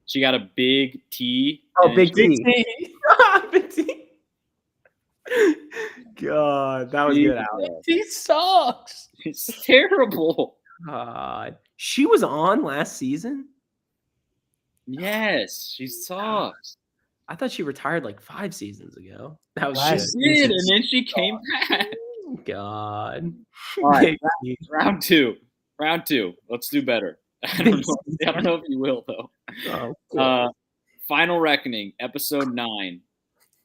She got a big T. Oh, Big Big T. T. Big T. God, that was good, Alex. Big T sucks. It's terrible. God. She was on last season? Yes, she sucks. I thought she retired like 5 seasons ago. That was Last good. She did, and then she came back. God. All right, Big T. round two. Let's do better. I don't know if you will though. Oh, cool. Final Reckoning, episode 9.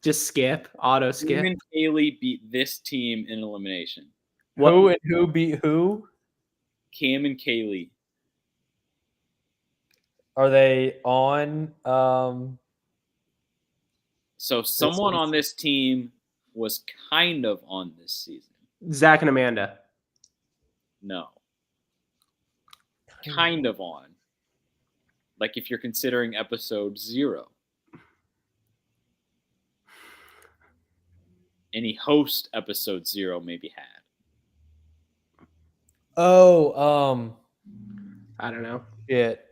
Just skip. Auto Cam skip. and Kaylee beat this team in elimination. Who and who beat who? Cam and Kaylee. Are they on? So someone on this team was kind of on this season. Zach and Amanda. No. Kind of on. Like if you're considering episode 0. Any host episode 0 maybe had. Oh, I don't know. shit.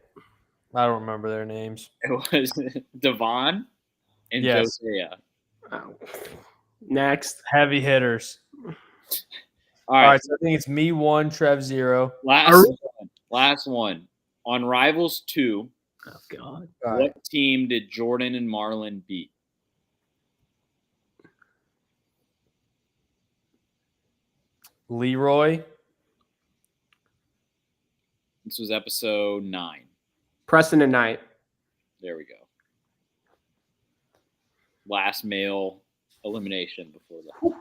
I don't remember their names. It was Devon and Yes. Josiah. Oh. Next. Heavy hitters. All All right, right, so I think it's me 1, Trev 0. last one. On Rivals 2, Oh, God. All right. what team did Jordan and Marlon beat? Leroy. This was episode 9. Preston and Knight. There we go. Last male elimination before that.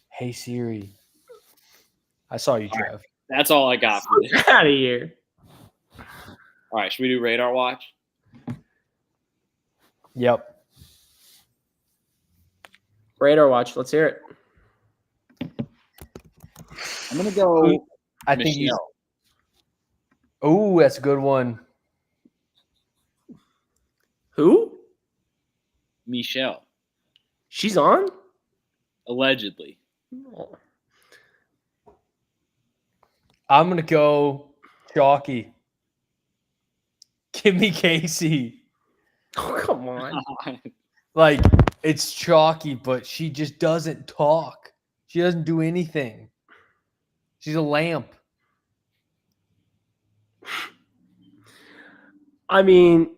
Hey Siri. I saw you, Trev. That's all I got for this. Get out of here. All right, should we do Radar Watch? Yep. Radar watch. Let's hear it. I'm going to go I think he's. Michelle. Oh, that's a good one. Who? Michelle, She's on? allegedly. Oh. I'm gonna go Chalky. Give me Casey. Oh, come on. Like, it's Chalky, but she just doesn't talk. She doesn't do anything. She's a lamp. I mean,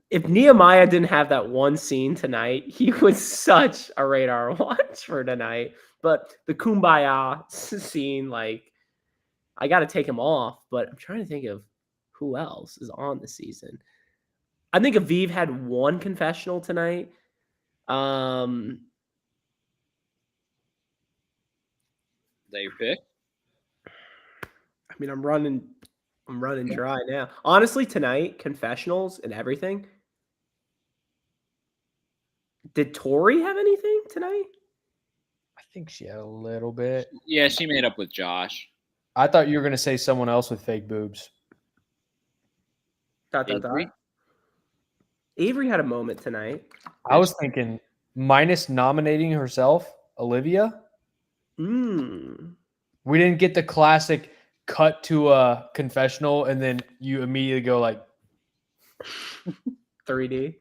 if Nehemiah didn't have that one scene tonight, he was such a radar watch for tonight. But the Kumbaya scene, like, I got to take him off. But I'm trying to think of who else is on the season. I think Aviv had one confessional tonight. Is that your pick? I mean, I'm running dry now. Honestly, tonight, confessionals and everything. Did Tori have anything tonight? I think she had a little bit. Yeah, she made up with Josh. I thought you were going to say someone else with fake boobs. Avery? Avery had a moment tonight. I was thinking minus nominating herself, Olivia. Mm. We didn't get the classic cut to a confessional and then you immediately go like 3D.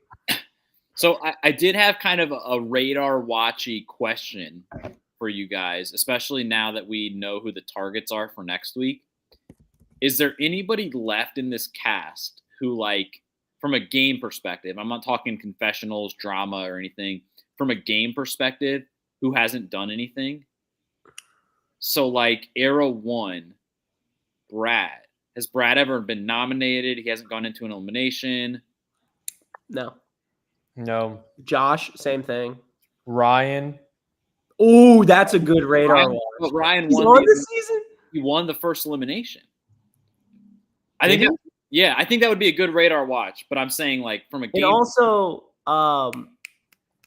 So I did have kind of a radar watchy question for you guys, especially now that we know who the targets are for next week. Is there anybody left in this cast who, like, from a game perspective, I'm not talking confessionals, drama, or anything, from a game perspective, who hasn't done anything? So, like, Era 1, Brad. Has Brad ever been nominated? He hasn't gone into an elimination. No. Josh, same thing. Ryan. Oh, that's a good radar watch. But Ryan He's won on this season? He won the first elimination. I think that would be a good radar watch. But I'm saying, like, from a game. And also,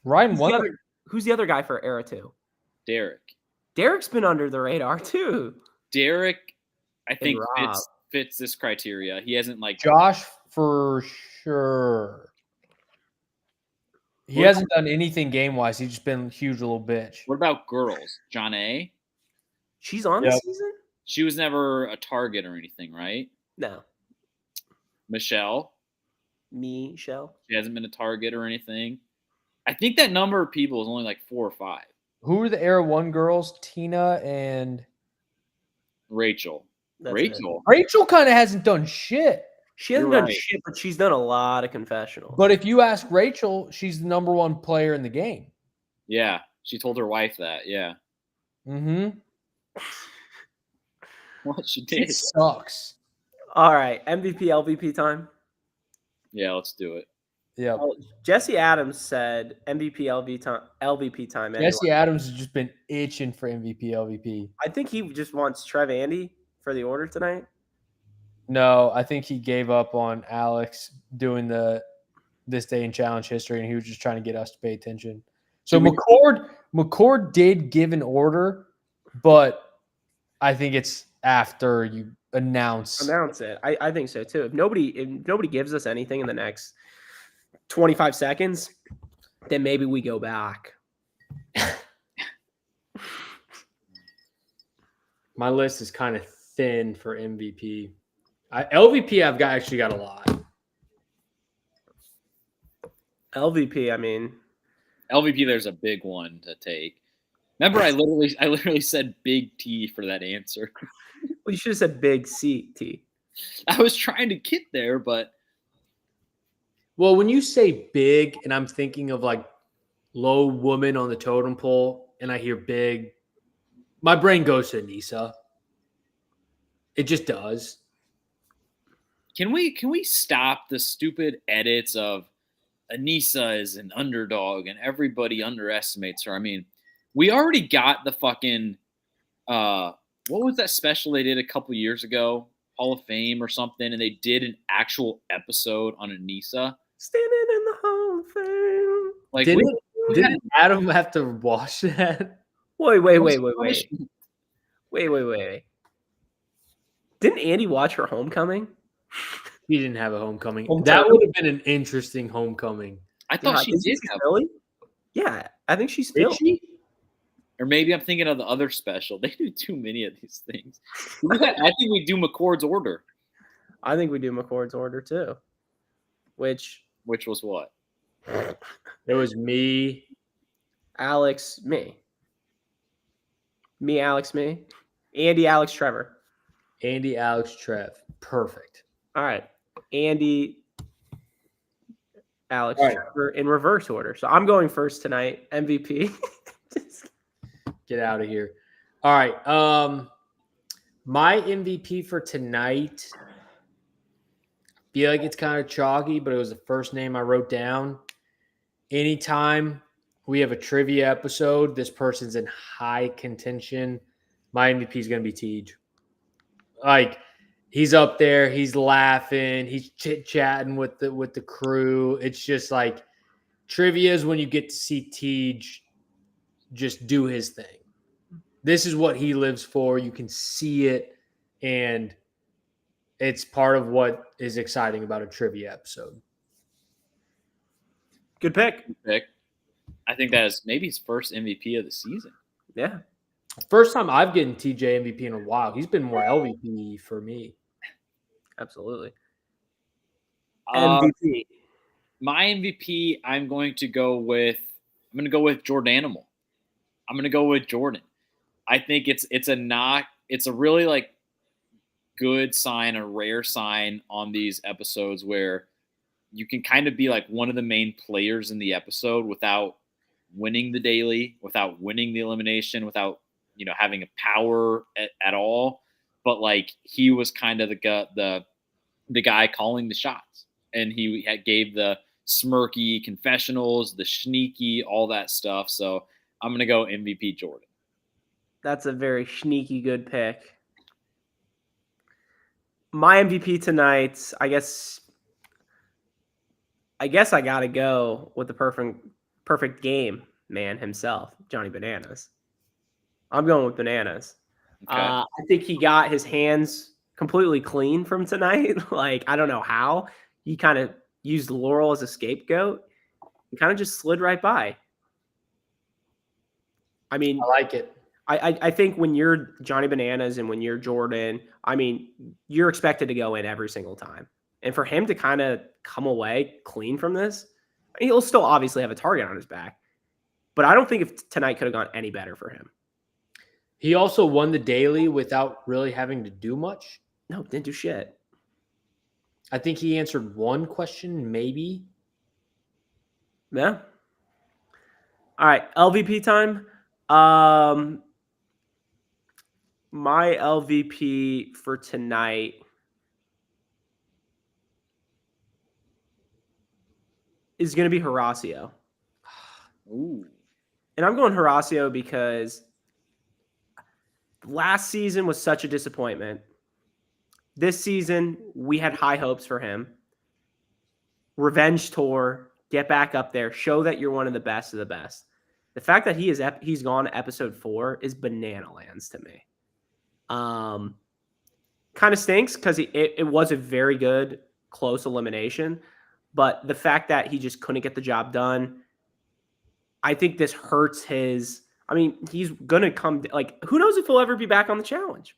Ryan won. Who's the other guy for Era 2? Derek. Derek's been under the radar too. Derek, I think Rob. fits this criteria. He hasn't, like, Josh for sure. He hasn't done anything game wise. He's just been a huge little bitch. What about girls? John A. She's on this season? She was never a target or anything, right? No. Michelle. Michelle. She hasn't been a target or anything. I think that number of people is only like 4 or 5. Who are the Era 1 girls? Tina and Rachel. Rachel. Rachel kind of hasn't done shit. She hasn't done shit, but she's done a lot of confessionals. But if you ask Rachel, she's the number 1 player in the game. Yeah. She told her wife that. Yeah. Mm-hmm. What? She did. It sucks. All right. MVP, LVP time. Yeah, let's do it. Yeah. Jesse Adams said MVP, LVP time. Jesse Adams has just been itching for MVP, LVP. I think he just wants Trev Andy for the order tonight. No, I think he gave up on Alex doing the This Day in Challenge history, and he was just trying to get us to pay attention. So McCord did give an order, but I think it's after you announce it. I think so too. If nobody gives us anything in the next 25 seconds, then maybe we go back. My list is kind of thin for MVP. LVP, I've actually got a lot. LVP, I mean, LVP, there's a big one to take. Remember, I literally said big T for that answer. Well, you should have said big CT. I was trying to get there, but. Well, when you say big, and I'm thinking of like low woman on the totem pole, and I hear big, my brain goes to Anissa. It just does. Can we stop the stupid edits of Anissa is an underdog and everybody underestimates her? I mean, we already got the fucking what was that special they did a couple years ago, Hall of Fame or something, and they did an actual episode on Anissa. Standing in the Hall of Fame. Like, didn't Adam have to watch that? Wait. Didn't Andy watch her homecoming? He didn't have a homecoming. That would have been an interesting homecoming. I thought she did have Philly. Yeah, I think she's Philly. She? Or maybe I'm thinking of the other special. They do too many of these things. I think we do McCord's order. I think we do McCord's order too. Which was what? It was me, Alex, me. Me, Alex, me. Andy, Alex, Trevor. Andy, Alex, Trev. Perfect. All right. Andy, Alex, Trevor in reverse order. So I'm going first tonight. MVP. Get out of here. All right. My MVP for tonight, feel like it's kind of chalky, but it was the first name I wrote down. Anytime we have a trivia episode, this person's in high contention. My MVP is going to be Tej. Like, he's up there, he's laughing, he's chit chatting with the crew. It's just like trivia is when you get to see Tej just do his thing. This is what he lives for. You can see it, and it's part of what is exciting about a trivia episode. Good pick. I think that is maybe his first MVP of the season. Yeah. First time I've gotten TJ MVP in a while. He's been more LVP for me. Absolutely. MVP. My MVP, I'm going to go with Jordanimal. I'm going to go with Jordan. I think it's a really like good sign, a rare sign on these episodes where you can kind of be like one of the main players in the episode without winning the daily, without winning the elimination, without having a power at all. But like he was kind of the guy calling the shots, and he gave the smirky confessionals, the sneaky, all that stuff. So I'm gonna go MVP Jordan. That's a very sneaky good pick. My MVP tonight, I guess I got to go with the perfect game man himself, Johnny Bananas. I'm going with Bananas. Okay. I think he got his hands completely clean from tonight. Like, I don't know how. He kind of used Laurel as a scapegoat and kind of just slid right by. I mean, I like it. I think when you're Johnny Bananas and when you're Jordan, I mean, you're expected to go in every single time. And for him to kind of come away clean from this, he'll still obviously have a target on his back. But I don't think if tonight could have gone any better for him. He also won the daily without really having to do much. No, didn't do shit. I think he answered one question, maybe. Yeah. All right, LVP time. My LVP for tonight is going to be Horacio. Ooh. And I'm going Horacio because last season was such a disappointment. This season, we had high hopes for him. Revenge tour, get back up there, show that you're one of the best of the best. The fact that he's gone to episode 4 is banana lands to me. Kind of stinks because it was a very good close elimination, but the fact that he just couldn't get the job done, I think this hurts his. I mean, he's gonna come. Like, who knows if he'll ever be back on the challenge?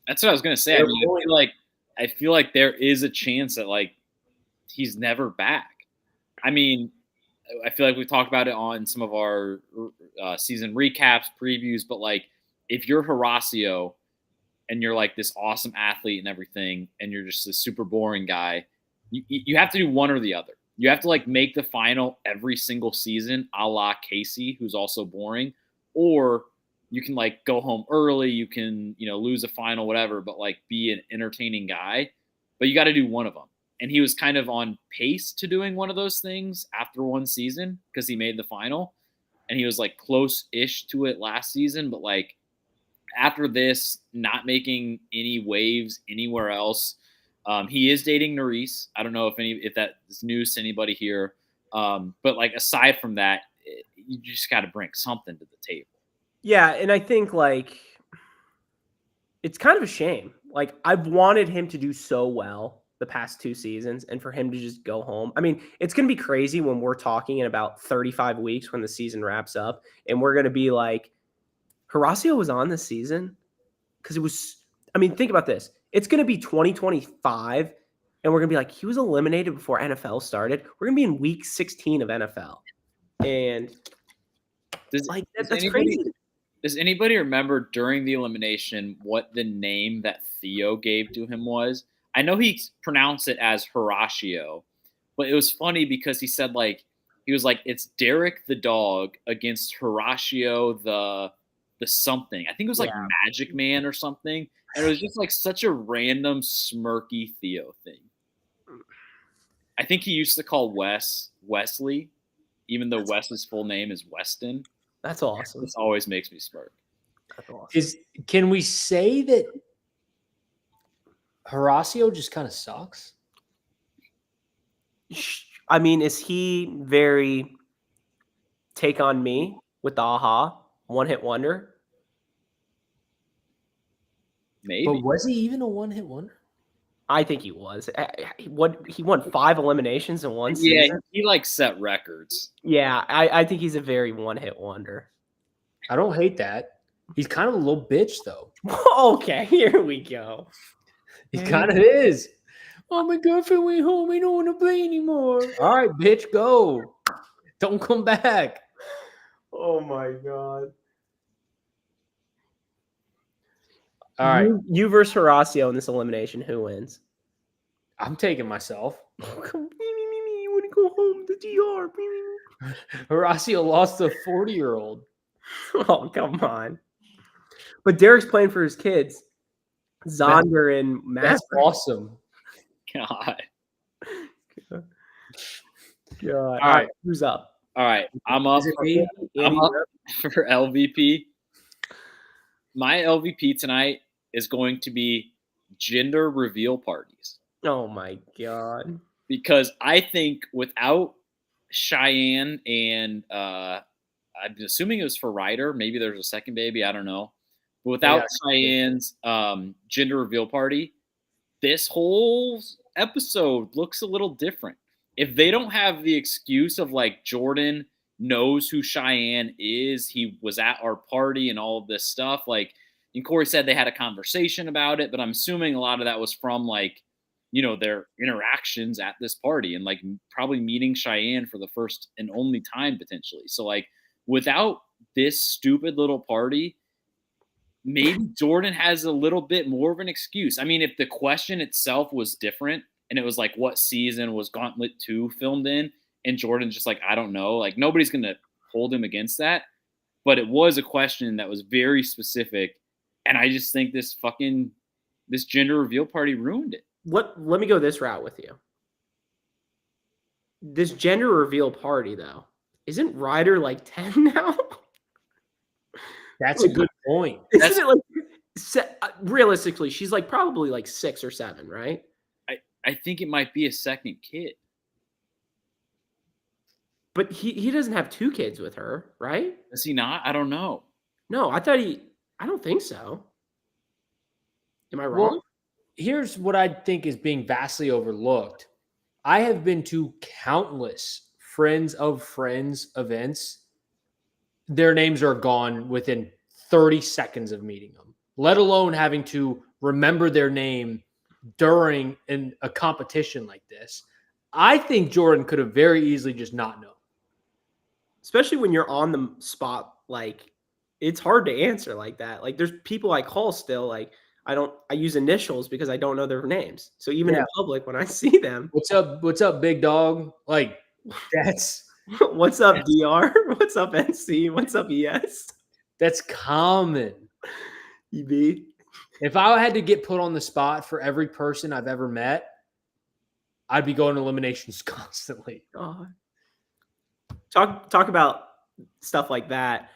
That's what I was gonna say. I mean, I feel like there is a chance that like he's never back. I mean, I feel like we talked about it on some of our season recaps, previews, but like if you're Horacio and you're like this awesome athlete and everything, and you're just a super boring guy, you have to do one or the other. You have to like make the final every single season, a la Casey, who's also boring, or you can like go home early. You can, lose a final, whatever, but like be an entertaining guy. But you got to do one of them. And he was kind of on pace to doing one of those things after one season because he made the final, and he was like close-ish to it last season. But like after this, not making any waves anywhere else. He is dating Nerys. I don't know if that is news to anybody here. But like aside from that, you just got to bring something to the table. Yeah, and I think like it's kind of a shame. Like I've wanted him to do so well the past 2 seasons, and for him to just go home. I mean, it's going to be crazy when we're talking in about 35 weeks when the season wraps up, and we're going to be like, Horacio was on this season because it was. I mean, think about this. It's going to be 2025, and we're going to be like, he was eliminated before NFL started. We're going to be in week 16 of NFL. And that's crazy. Does anybody remember during the elimination what the name that Theo gave to him was? I know he pronounced it as Horacio, but it was funny because he said he was like, it's Derek the dog against Horacio the something. I think it was like Magic Man or something. And it was just like such a random smirky Theo thing. I think he used to call Wes Wesley, even though Wes's full name is Weston. That's awesome. This always makes me smirk. That's awesome. Can we say that Horacio just kind of sucks? I mean, is he very take on me with the aha one-hit wonder? Maybe. But was he even a one-hit wonder? I think he was. He won 5 eliminations in one Yeah, season. he like set records. Yeah, I think he's a very one-hit wonder. I don't hate that. He's kind of a little bitch, though. Okay, here we go. He kind of is. Oh, my girlfriend went home. I don't want to play anymore. All right, bitch, go. Don't come back. Oh my god. All right. You versus Horacio in this elimination. Who wins? I'm taking myself. You want to go home to DR? Horacio lost to a 40-year-old. Oh, come on. But Derek's playing for his kids. Zonder and That's Master. awesome. God. God. All right. right, who's up? All right, I'm up. Is it me? I'm up for LVP. My LVP tonight is going to be gender reveal parties. Oh my god. Because I think without Cheyenne and I'm assuming it was for Ryder, maybe there's a second baby, I don't know. But without Cheyenne's gender reveal party, this whole episode looks a little different. If they don't have the excuse of like Jordan knows who Cheyenne is, he was at our party and all of this stuff, like, and Corey said they had a conversation about it, but I'm assuming a lot of that was from like, you know, their interactions at this party and like probably meeting Cheyenne for the first and only time potentially. So like without this stupid little party, maybe Jordan has a little bit more of an excuse. I mean, if the question itself was different and it was like, what season was Gauntlet 2 filmed in? And Jordan's just like, I don't know. Like nobody's going to hold him against that. But it was a question that was very specific. And I just think this gender reveal party ruined it. Let me go this route with you. This gender reveal party, though, isn't Ryder like 10 now? That's a good point. Isn't it like realistically, she's like probably like 6 or 7, right? I think it might be a second kid. But he doesn't have 2 kids with her, right? Does he not? I don't know. No, I don't think so. Am I wrong? Well, here's what I think is being vastly overlooked. I have been to countless friends of friends events. Their names are gone within 30 seconds of meeting them, let alone having to remember their name during a competition like this. I think Jordan could have very easily just not known. Especially when you're on the spot, like it's hard to answer like that. Like there's people I call still, like I use initials because I don't know their names. So even in public, when I see them, What's up, big dog? Like that's what's up, DR? What's up, NC? What's up, ES? that's common. EB. If I had to get put on the spot for every person I've ever met, I'd be going to eliminations constantly. Talk about stuff like that.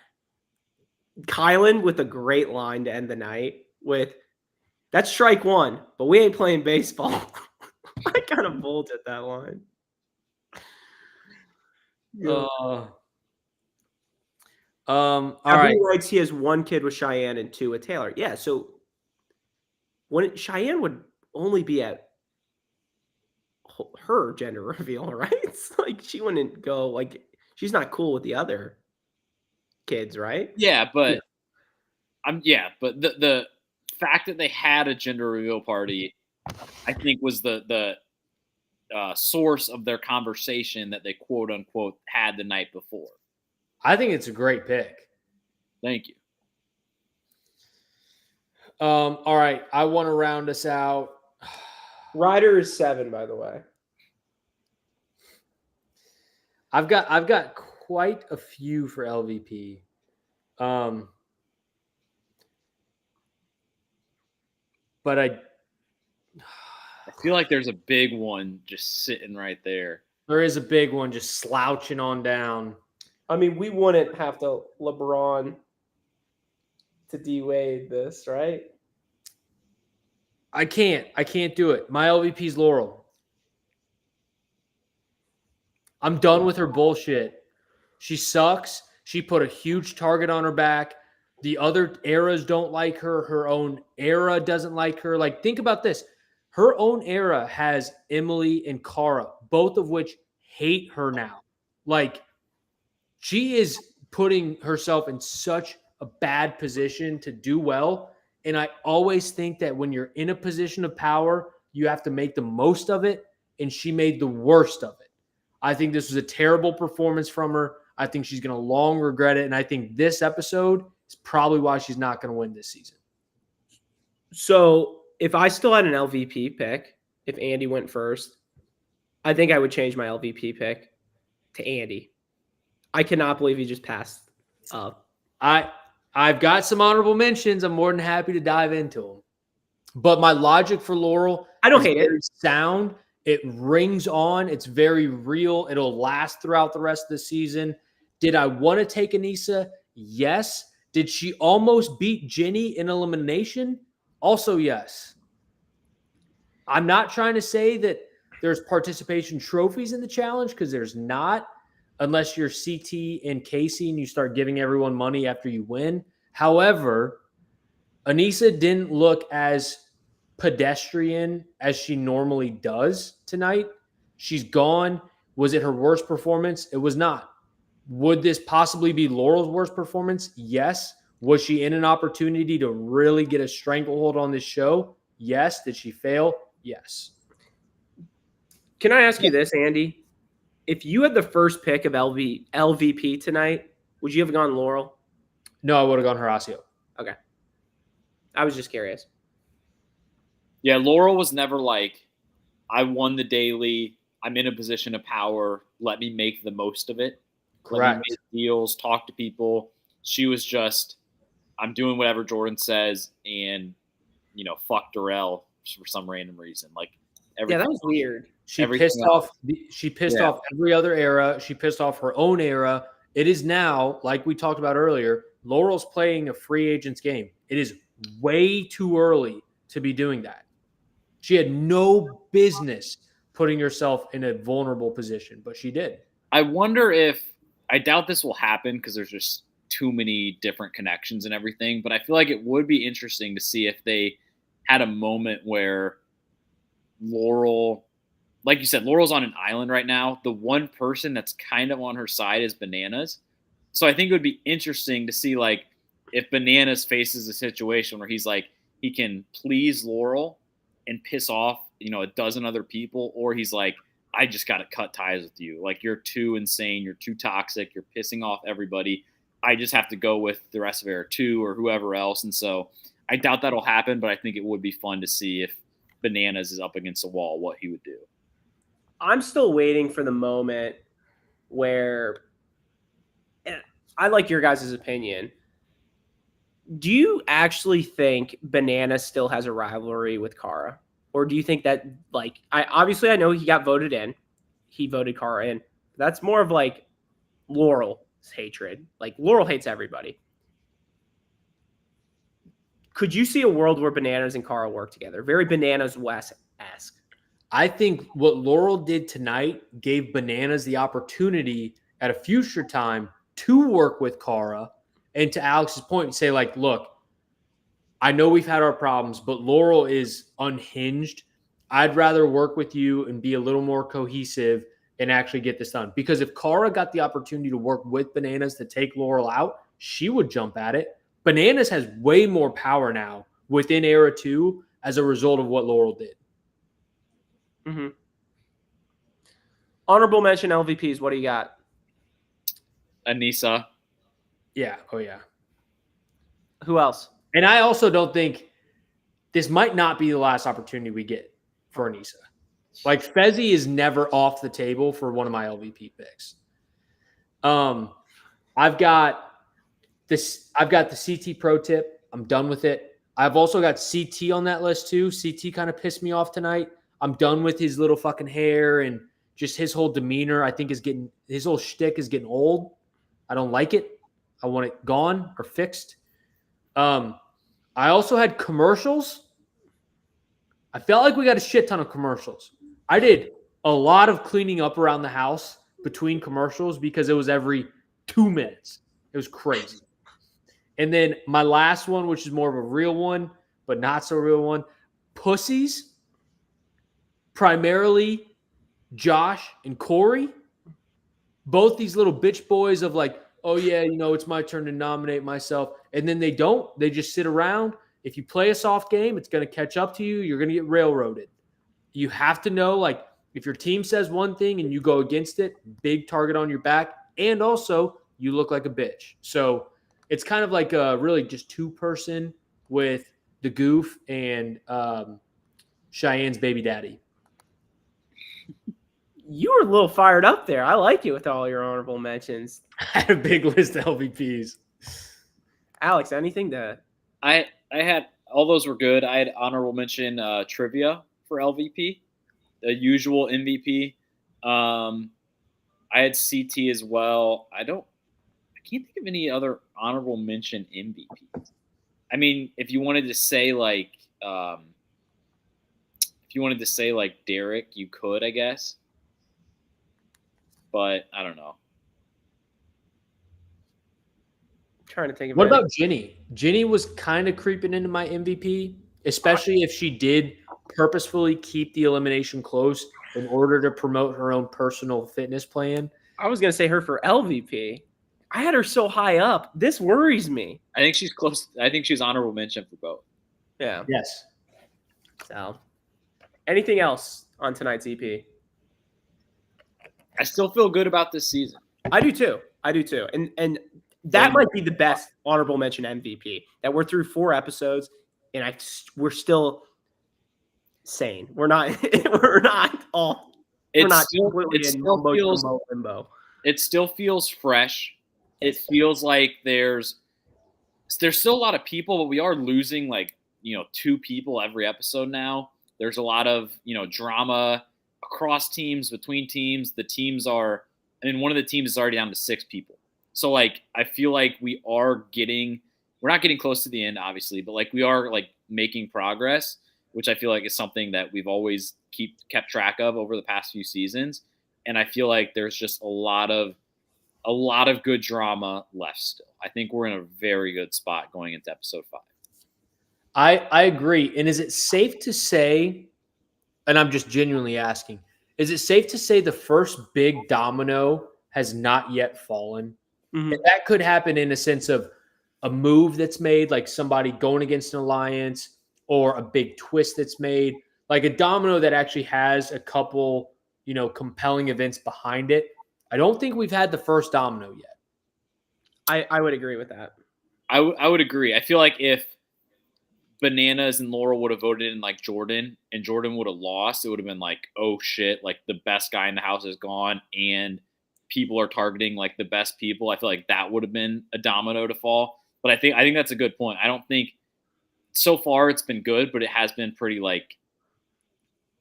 Kylan with a great line to end the night with, that's strike 1, but we ain't playing baseball. I kind of bolted that line. All right. Writes he has 1 kid with Cheyenne and 2 with Taylor. Yeah, so Cheyenne would only be at her gender reveal, right? It's like she wouldn't go, like she's not cool with the other kids, right? Yeah, but but the fact that they had a gender reveal party, I think, was the source of their conversation that they quote unquote had the night before. I think it's a great pick. Thank you. All right, I want to round us out. Ryder is 7, by the way. I've got quite a few for LVP. but I feel like there's a big one just sitting right there. There is a big one just slouching on down. I mean, we wouldn't have to LeBron to D-Wade this, right? I can't do it. My LVP is Laurel. I'm done with her bullshit. She sucks. She put a huge target on her back. The other eras don't like her. Her own era doesn't like her. Like, think about this. Her own era has Emily and Cara, both of which hate her now. Like, she is putting herself in such a bad position to do well. And I always think that when you're in a position of power, you have to make the most of it. And she made the worst of it. I think this was a terrible performance from her. I think she's going to long regret it. And I think this episode is probably why she's not going to win this season. So if I still had an LVP pick, if Andy went first, I think I would change my LVP pick to Andy. I cannot believe he just passed up. I've got some honorable mentions. I'm more than happy to dive into them. But my logic for Laurel, I don't hate it. Sound. It rings on. It's very real. It'll last throughout the rest of the season. Did I want to take Anissa? Yes. Did she almost beat Jenny in elimination? Also, yes. I'm not trying to say that there's participation trophies in the challenge because there's not, unless you're CT and Casey and you start giving everyone money after you win. However, Anissa didn't look as pedestrian as she normally does tonight. She's gone. Was it her worst performance? It was not. Would this possibly be Laurel's worst performance? Yes. Was she in an opportunity to really get a stranglehold on this show? Yes. Did she fail? Yes. Can I ask you this, Andy? If you had the first pick of LVP tonight, would you have gone Laurel? No, I would have gone Horacio. Okay. I was just curious. Yeah, Laurel was never like, I won the daily. I'm in a position of power. Let me make the most of it. Correct. Let me make deals, talk to people. She was just, I'm doing whatever Jordan says, and fuck Darrell for some random reason. Like, yeah, that was weird. She pissed off every other era. She pissed off her own era. It is now, like we talked about earlier, Laurel's playing a free agent's game. It is way too early to be doing that. She had no business putting herself in a vulnerable position, but she did. I wonder if – I doubt this will happen because there's just too many different connections and everything, but I feel like it would be interesting to see if they had a moment where Laurel – like you said, Laurel's on an island right now. The one person that's kind of on her side is Bananas. So I think it would be interesting to see, like, if Bananas faces a situation where he's like, he can please Laurel and piss off, a dozen other people, or he's like, I just got to cut ties with you. Like, you're too insane. You're too toxic. You're pissing off everybody. I just have to go with the rest of Era 2 or whoever else. And so I doubt that'll happen, but I think it would be fun to see if Bananas is up against a wall, what he would do. I'm still waiting for the moment where I like your guys' opinion. Do you actually think Banana still has a rivalry with Cara? Or do you think that, like, I know he got voted in. He voted Cara in. That's more of like Laurel's hatred. Like, Laurel hates everybody. Could you see a world where Bananas and Cara work together? Very Bananas West-esque. I think what Laurel did tonight gave Bananas the opportunity at a future time to work with Cara, and to Alex's point, say, like, look, I know we've had our problems, but Laurel is unhinged. I'd rather work with you and be a little more cohesive and actually get this done. Because if Cara got the opportunity to work with Bananas to take Laurel out, she would jump at it. Bananas has way more power now within Era 2 as a result of what Laurel did. Mm-hmm. Honorable mention LVPs. What do you got? Anissa. Yeah. Oh, yeah. Who else? And I also don't think this might not be the last opportunity we get for Anissa. Like, Fezzi is never off the table for one of my LVP picks. I've got the CT pro tip. I'm done with it. I've also got CT on that list too. CT kind of pissed me off tonight. I'm done with his little fucking hair and just his whole demeanor. I think his whole shtick is getting old. I don't like it. I want it gone or fixed. I also had commercials. I felt like we got a shit ton of commercials. I did a lot of cleaning up around the house between commercials because it was every 2 minutes. It was crazy. And then my last one, which is more of a real one, but not so real one, pussies, primarily Josh and Corey. Both these little bitch boys of like, oh yeah, it's my turn to nominate myself. And then they don't. They just sit around. If you play a soft game, it's going to catch up to you. You're going to get railroaded. You have to know, like, if your team says one thing and you go against it, big target on your back. And also, you look like a bitch. So it's kind of like a really just two-person with the goof and Cheyenne's baby daddy. You were a little fired up there. I like you with all your honorable mentions. I had a big list of LVPs. Alex, anything to... I had all those were good. I had honorable mention trivia for LVP, the usual MVP. I had CT as well. I can't think of any other honorable mention MVPs. I mean, if you wanted to say like Derek, you could, I guess. But I don't know. Trying to think of What about Ginny? Ginny was kind of creeping into my MVP, especially if she did purposefully keep the elimination close in order to promote her own personal fitness plan. I was going to say her for LVP. I had her so high up. This worries me. I think she's close. I think she's honorable mention for both. Yeah. Yes. So, anything else on tonight's EP? I still feel good about this season. I do too. And that might be the best honorable mention MVP, that we're through 4 episodes and we're still sane. We're not all. We're not completely in emotional limbo. It still feels fresh. It feels like there's still a lot of people, but we are losing 2 people every episode now. There's a lot of drama across teams, between teams. The teams are, one of the teams is already down to 6 people. So I feel like we're not getting close to the end, obviously, but we are making progress, which I feel like is something that we've always kept track of over the past few seasons. And I feel like there's just a lot of good drama left still. I think we're in a very good spot going into episode 5. I agree. And is it safe to say, and I'm just genuinely asking, is it safe to say the first big domino has not yet fallen? Mm-hmm. And that could happen in a sense of a move that's made, like somebody going against an alliance, or a big twist that's made, like a domino that actually has a couple, compelling events behind it. I don't think we've had the first domino yet. I would agree with that. I would agree. I feel like if Bananas and Laurel would have voted in Jordan and Jordan would have lost, it would have been oh shit, the best guy in the house is gone and people are targeting the best people. I feel like that would have been a domino to fall. But I think that's a good point. I don't think so far it's been good, but it has been pretty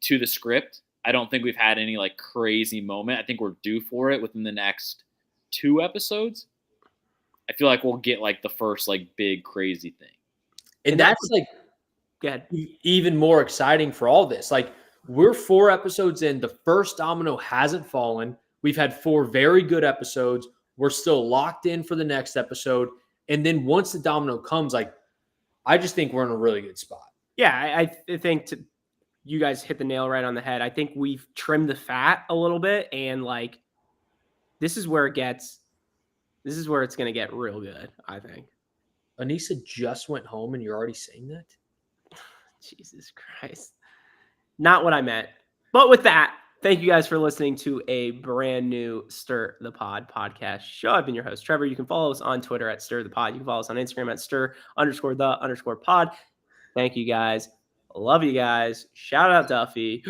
to the script. I don't think we've had any crazy moment. I think we're due for it within the next 2 episodes. I feel like we'll get the first big crazy thing. And that's even more exciting for all this. We're 4 episodes in. The first domino hasn't fallen. We've had 4 very good episodes. We're still locked in for the next episode. And then once the domino comes, I just think we're in a really good spot. Yeah, I think you guys hit the nail right on the head. I think we've trimmed the fat a little bit, and this is where it's going to get real good, I think. Anissa just went home and you're already saying that? Jesus Christ. Not what I meant. But with that, thank you guys for listening to a brand new Stir the Pod podcast show. I've been your host, Trevor. You can follow us on Twitter at Stir the Pod. You can follow us on Instagram at Stir_the_pod. Thank you guys. Love you guys. Shout out Duffy.